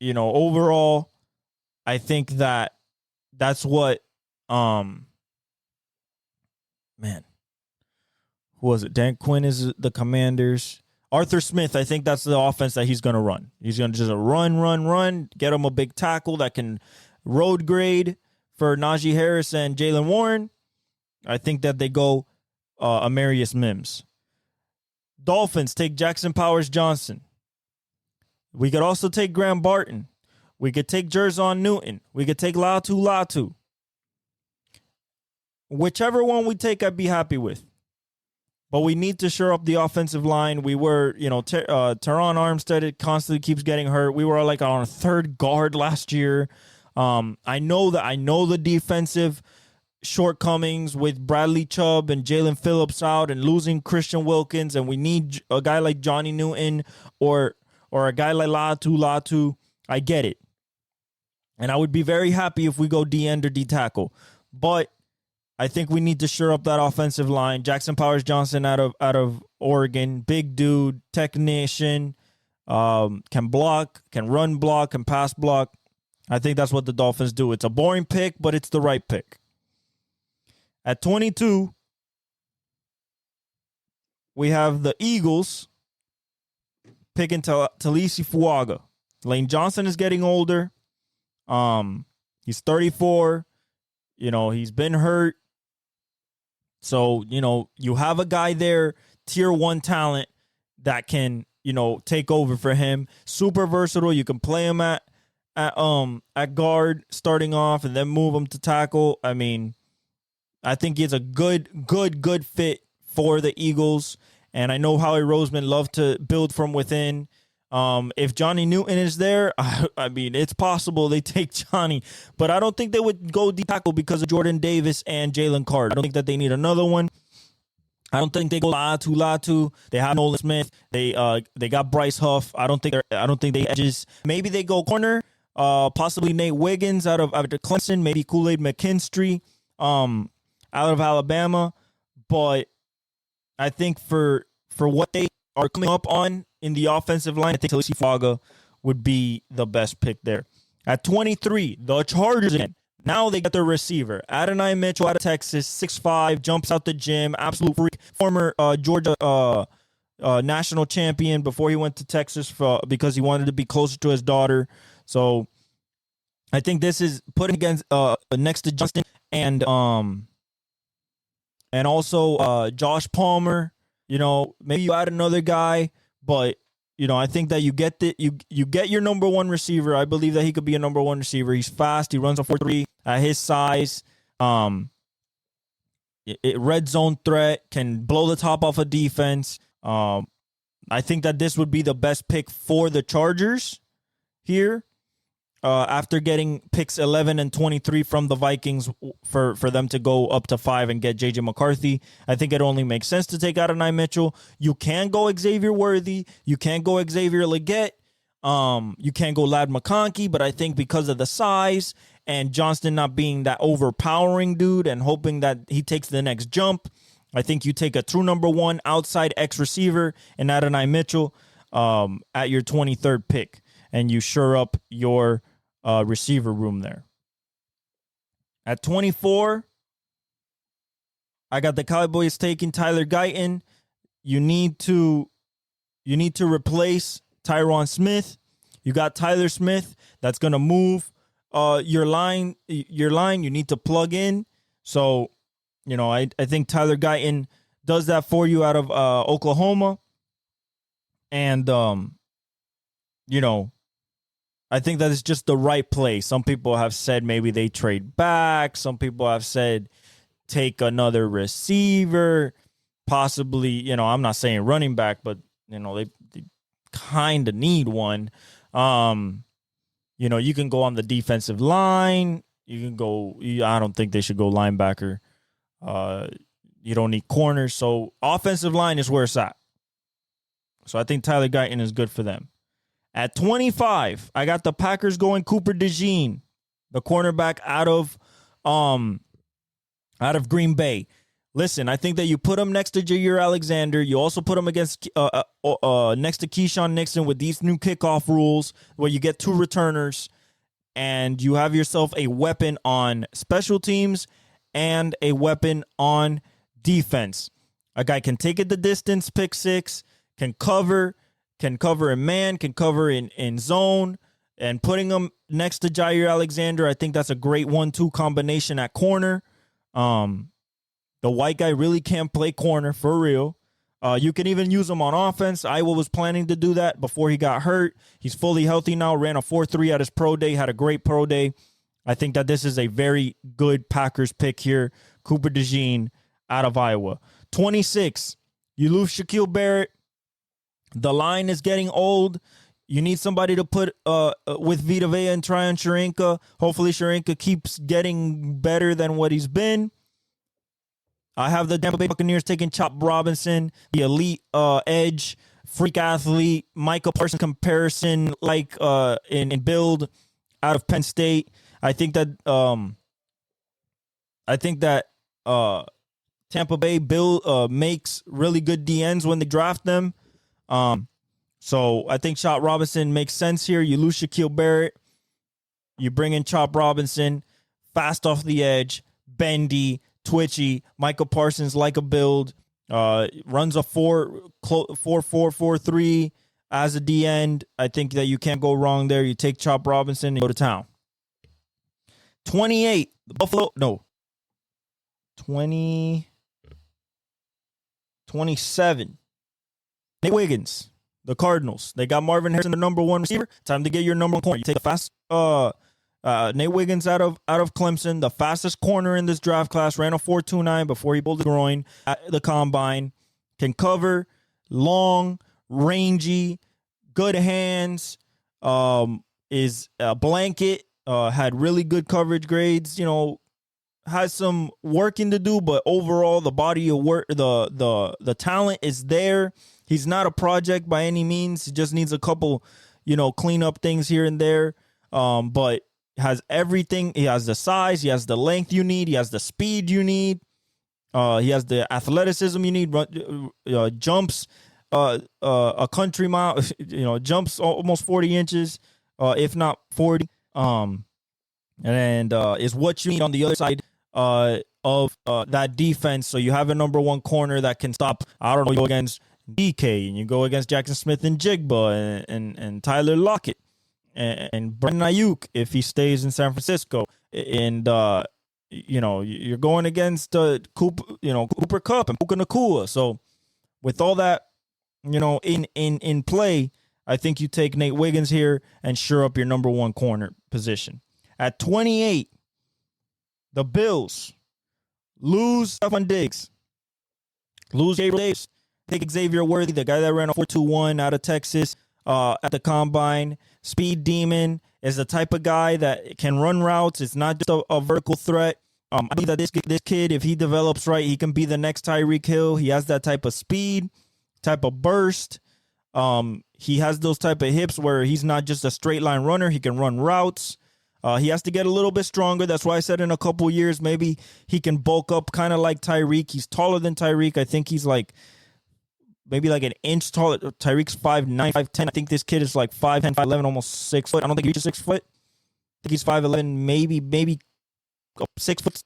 overall, I think that's what who was it? Dan Quinn is the Commanders. Arthur Smith, I think that's the offense that he's going to run. He's going to just run, get him a big tackle that can road grade for Najee Harris and Jaylen Warren. I think that they go Amarius Mims. Dolphins take Jackson Powers Johnson. We could also take Graham Barton. We could take Jerzon Newton. We could take Latu. Whichever one we take, I'd be happy with. But we need to shore up the offensive line. We were, Teron Armstead, it constantly keeps getting hurt. We were like on a third guard last year. I know the defensive shortcomings with Bradley Chubb and Jalen Phillips out and losing Christian Wilkins, and we need a guy like Johnny Newton or a guy like Latu. I get it. And I would be very happy if we go D-end or D-tackle. But I think we need to shore up that offensive line. Jackson Powers Johnson out of Oregon, big dude, technician, can block, can run block, can pass block. I think that's what the Dolphins do. It's a boring pick, but it's the right pick. At 22, we have the Eagles picking Talisi Fuaga. Lane Johnson is getting older. He's 34. He's been hurt. So, you have a guy there, tier 1 talent that can, take over for him. Super versatile. You can play him at guard starting off and then move him to tackle. I mean, I think he's a good fit for the Eagles. And I know Howie Roseman loved to build from within. If Johnny Newton is there, I mean, it's possible they take Johnny. But I don't think they would go D-tackle because of Jordan Davis and Jalen Carter. I don't think that they need another one. I don't think they go Latu. They have Nolan Smith. They got Bryce Huff. I don't think they edges. Maybe they go corner. Possibly Nate Wiggins out of Clemson. Maybe Kool-Aid McKinstry. Out of Alabama, but I think for what they are coming up on in the offensive line, I think Talisi Fuaga would be the best pick there. At 23, the Chargers again. Now they get their receiver, Adonai Mitchell out of Texas, 6'5", jumps out the gym, absolute freak, former Georgia national champion before he went to Texas because he wanted to be closer to his daughter. So I think this is putting against next to Justin and and also Josh Palmer. You know, maybe you add another guy, but you know, I think that you get your number one receiver. I believe that he could be a number one receiver. He's fast. He runs a 4.3 at his size. Red zone threat, can blow the top off a defense. I think that this would be the best pick for the Chargers here. After getting picks 11 and 23 from the Vikings for them to go up to 5 and get J.J. McCarthy, I think it only makes sense to take Adonai Mitchell. You can go Xavier Worthy. You can go Xavier Legette. You can go Lad McConkey, but I think because of the size and Johnston not being that overpowering dude and hoping that he takes the next jump, I think you take a true number one outside X receiver and Adonai Mitchell at your 23rd pick, and you shore up your receiver room there. At 24, I got the Cowboys taking Tyler Guyton. You need to replace Tyron Smith. You got Tyler Smith that's gonna move your line. You need to plug in. So, you know, I think Tyler Guyton does that for you out of Oklahoma. And you know, I think that is just the right play. Some people have said maybe they trade back. Some people have said take another receiver, possibly, you know, I'm not saying running back, but, you know, they kind of need one. You know, you can go on the defensive line. You can go, I don't think they should go linebacker. You don't need corners. So offensive line is where it's at. So I think Tyler Guyton is good for them. At 25, I got the Packers going Cooper DeJean, the cornerback out of Green Bay. Listen, I think that you put him next to Jair Alexander. You also put him against next to Keyshawn Nixon with these new kickoff rules where you get 2 returners, and you have yourself a weapon on special teams and a weapon on defense. A guy can take it the distance, pick 6, can cover in man, can cover in zone, and putting him next to Jair Alexander, I think that's a great 1-2 combination at corner. The white guy really can't play corner for real. You can even use him on offense. Iowa was planning to do that before he got hurt. He's fully healthy now, ran a 4.3 at his pro day, had a great pro day. I think that this is a very good Packers pick here. Cooper DeJean out of Iowa. 26, you lose Shaquille Barrett. The line is getting old. You need somebody to put with Vita Vea and Tryon Sharinka. Hopefully Sharinka keeps getting better than what he's been. I have the Tampa Bay Buccaneers taking Chop Robinson, the elite edge, freak athlete, Micah Parsons comparison, like in build out of Penn State. I think that Tampa Bay makes really good DNs when they draft them. So I think Chop Robinson makes sense here. You lose Shaquille Barrett. You bring in Chop Robinson, fast off the edge, bendy, twitchy. Michael Parsons like a build. Runs a 4.3 as a D end. I think that you can't go wrong there. You take Chop Robinson and go to town. 28. Buffalo. No. 27. Nate Wiggins, the Cardinals. They got Marvin Harrison, the number one receiver. Time to get your number one corner. You take the fast Nate Wiggins out of Clemson, the fastest corner in this draft class, ran a 4.29 before he pulled the groin at the combine. Can cover, long, rangy, good hands, is a blanket, had really good coverage grades, you know, has some working to do, but overall the body of work, the talent is there. He's not a project by any means. He just needs a couple, you know, clean up things here and there. But has everything. He has the size. He has the length you need. He has the speed you need. He has the athleticism you need. Jumps a country mile. You know, jumps almost 40 inches, if not 40. And is what you need on the other side of that defense. So you have a number one corner that can stop. I don't know. You go against DK and you go against Jackson Smith and Jigba and Tyler Lockett and Brandon Ayuk if he stays in San Francisco, and you're going against Cooper Kupp and Puka Nacua. So with all that, in play, I think you take Nate Wiggins here and shore up your number one corner position. At 28, the Bills lose Stephon Diggs, lose Gabriel Davis, take Xavier Worthy, the guy that ran a 4.21 out of Texas at the combine. Speed demon, is the type of guy that can run routes. It's not just a vertical threat. I believe that this kid, if he develops right, he can be the next Tyreek Hill. He has that type of speed, type of burst. He has those type of hips where he's not just a straight line runner. He can run routes. He has to get a little bit stronger. That's why I said in a couple years, maybe he can bulk up kind of like Tyreek. He's taller than Tyreek. I think he's maybe an inch taller. Tyreek's 5'9", 5'10". I think this kid is 5'10", 5'11", almost 6 foot. I don't think he reaches 6 foot. I think he's 5'11", maybe 6 foot.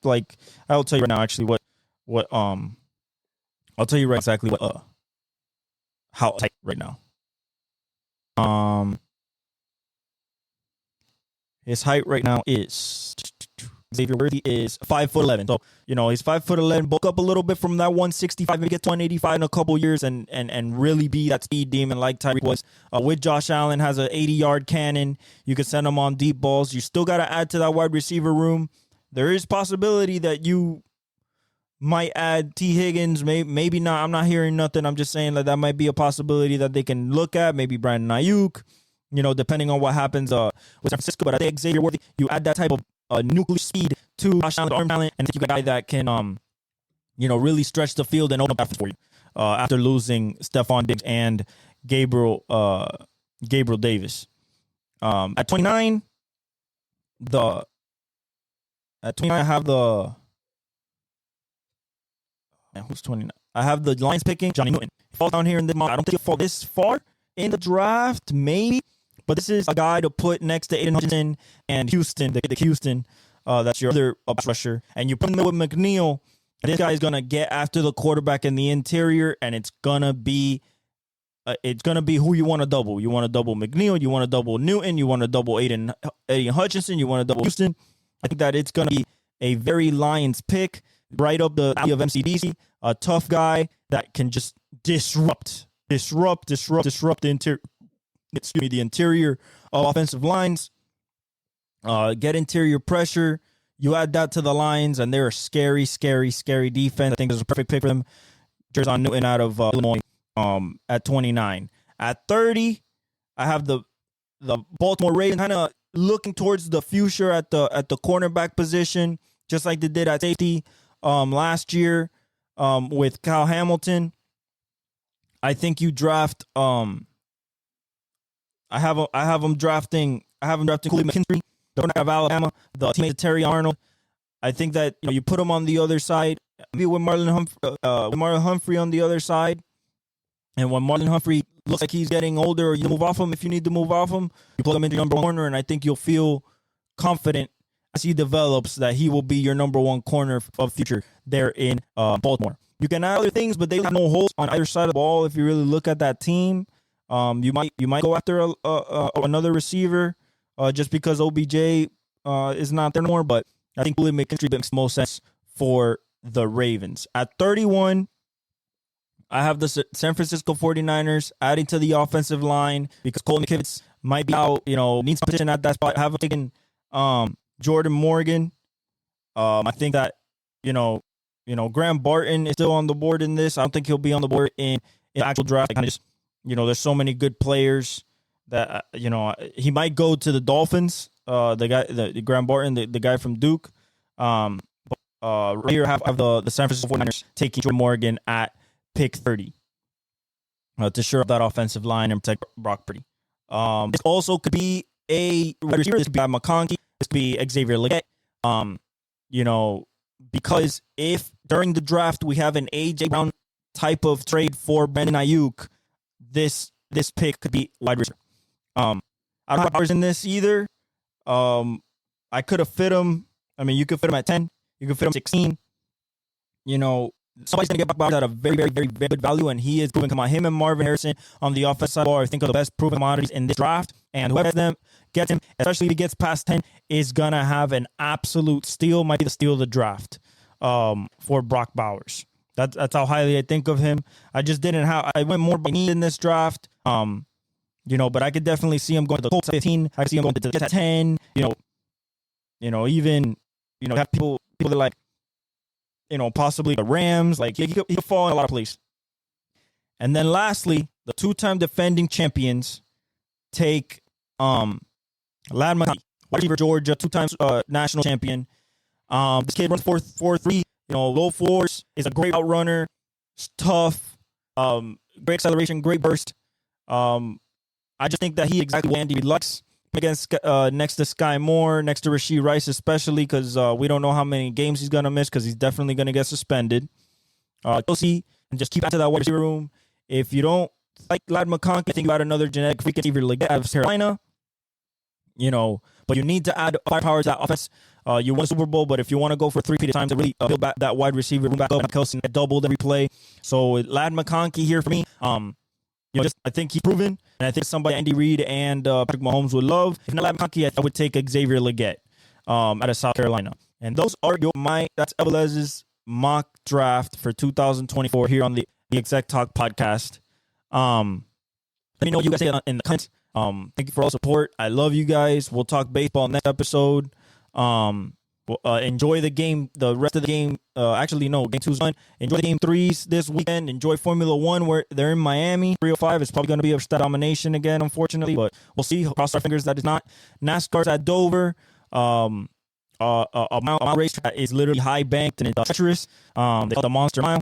I'll tell you right now, actually, what I'll tell you right exactly how tight right now. His height right now is Xavier Worthy is 5'11". So, he's 5'11", bulk up a little bit from that 165, maybe get to 185 in a couple years and really be that speed demon like Tyreek was. With Josh Allen, has an 80-yard cannon. You can send him on deep balls. You still got to add to that wide receiver room. There is possibility that you might add T. Higgins, maybe not. I'm not hearing nothing. I'm just saying that might be a possibility that they can look at. Maybe Brandon Ayuk, depending on what happens with San Francisco. But I think Xavier Worthy, you add that type of nuclear speed to Josh Allen, arm talent, and you got a guy that can, really stretch the field and open up for you after losing Stephon Diggs and Gabriel Davis. At 29, I have who's 29? I have the Lions picking Johnny Newton. He falls down here in the I don't think he'll fall this far in the draft, maybe. But this is a guy to put next to Aiden Hutchinson and Houston, the Houston. That's your other pass rusher. And you put him with McNeil. This guy is going to get after the quarterback in the interior, and it's going to be who you want to double. You want to double McNeil. You want to double Newton. You want to double Aiden Hutchinson. You want to double Houston. I think that it's going to be a very Lions pick, right up the alley of MCDC. A tough guy that can just disrupt the interior offensive lines. Get interior pressure. You add that to the Lions, and they're a scary defense. I think there's a perfect pick for them. Jer'Zhan Newton out of Illinois at 29. At 30, I have the Baltimore Ravens kind of looking towards the future at the cornerback position, just like they did at safety last year with Kyle Hamilton. I think you draft. I have them drafting Kool-Aid McKinstry, the running back of Alabama, the teammate of Terry Arnold. I think that you put him on the other side, maybe with Marlon Humphrey on the other side. And when Marlon Humphrey looks like he's getting older, or you move off him, if you need to move off him, you plug him into your number one corner, and I think you'll feel confident as he develops that he will be your number one corner of future there in Baltimore. You can add other things, but they have no holes on either side of the ball. If you really look at that team, you might go after another receiver just because OBJ is not there anymore. But I think Kool-Aid McKinstry makes the most sense for the Ravens. At 31, I have the San Francisco 49ers adding to the offensive line because Colton McKivitz might be out, needs competition at that spot. I have taken Jordan Morgan. I think that, Graham Barton is still on the board in this. I don't think he'll be on the board in the actual draft. I kind of just, there's so many good players that, he might go to the Dolphins. The Graham Barton, the guy from Duke. Right here I have the San Francisco 49ers taking Jordan Morgan at pick 30 to shore up that offensive line and protect Brock Purdy. This also could be a receiver. This could be McConkey. This could be Xavier Legette. Because if during the draft we have an A.J. Brown type of trade for Brandon Ayuk, this pick could be wide receiver. I don't have hours in this either. I could have fit him. I mean, you could fit him at 10. You could fit him 16. Somebody's going to get back at a very, very, very, very good value, and he is proving. Come on, him and Marvin Harrison on the offensive side are, I think, are the best proven commodities in this draft. And whoever has them gets him, especially if he gets past 10, is going to have an absolute steal, might be the steal of the draft for Brock Bowers. That's how highly I think of him. I just didn't have, I went more by need in this draft. But I could definitely see him going to the Colts at 15. I could see him going to the Jets at 10. Even have people that like, possibly the Rams. Like he could fall in a lot of places. And then lastly, the 2-time defending champions take Ladd McConkey, wide receiver, Georgia, 2-time national champion. This kid runs 4.3, low fours, is a great outrunner, tough, great acceleration, great burst. I just think that he exactly what Andy Reid likes against next to Sky Moore, next to Rashee Rice, especially because we don't know how many games he's going to miss because he's definitely going to get suspended. You'll see, and just keep out to that wide receiver room. If you don't like Ladd McConkey, I think about another genetic freak receiver like out of Carolina. But you need to add firepower to that offense. You won a Super Bowl, but if you want to go for 3 feet of time to really build back that wide receiver room back up, Kelce doubled every play. So Ladd McConkey here for me. I think he's proven, and I think somebody Andy Reid and Patrick Mahomes would love. If not Ladd McConkey, I would take Xavier Legette out of South Carolina. And those are that's Evelez's mock draft for 2024 here on the Exec Talk podcast. Let me know what you guys say in the comments. Thank you for all support. I love you guys. We'll talk baseball next episode. Enjoy the game, the rest of the game. Game 2's done. Enjoy the game 3s this weekend. Enjoy Formula 1 where they're in Miami. 305 is probably going to be a stat domination again, unfortunately, but we'll see. Cross our fingers that is not. NASCAR's at Dover. A mile racetrack is literally high banked and it's treacherous. They call it the Monster Mile.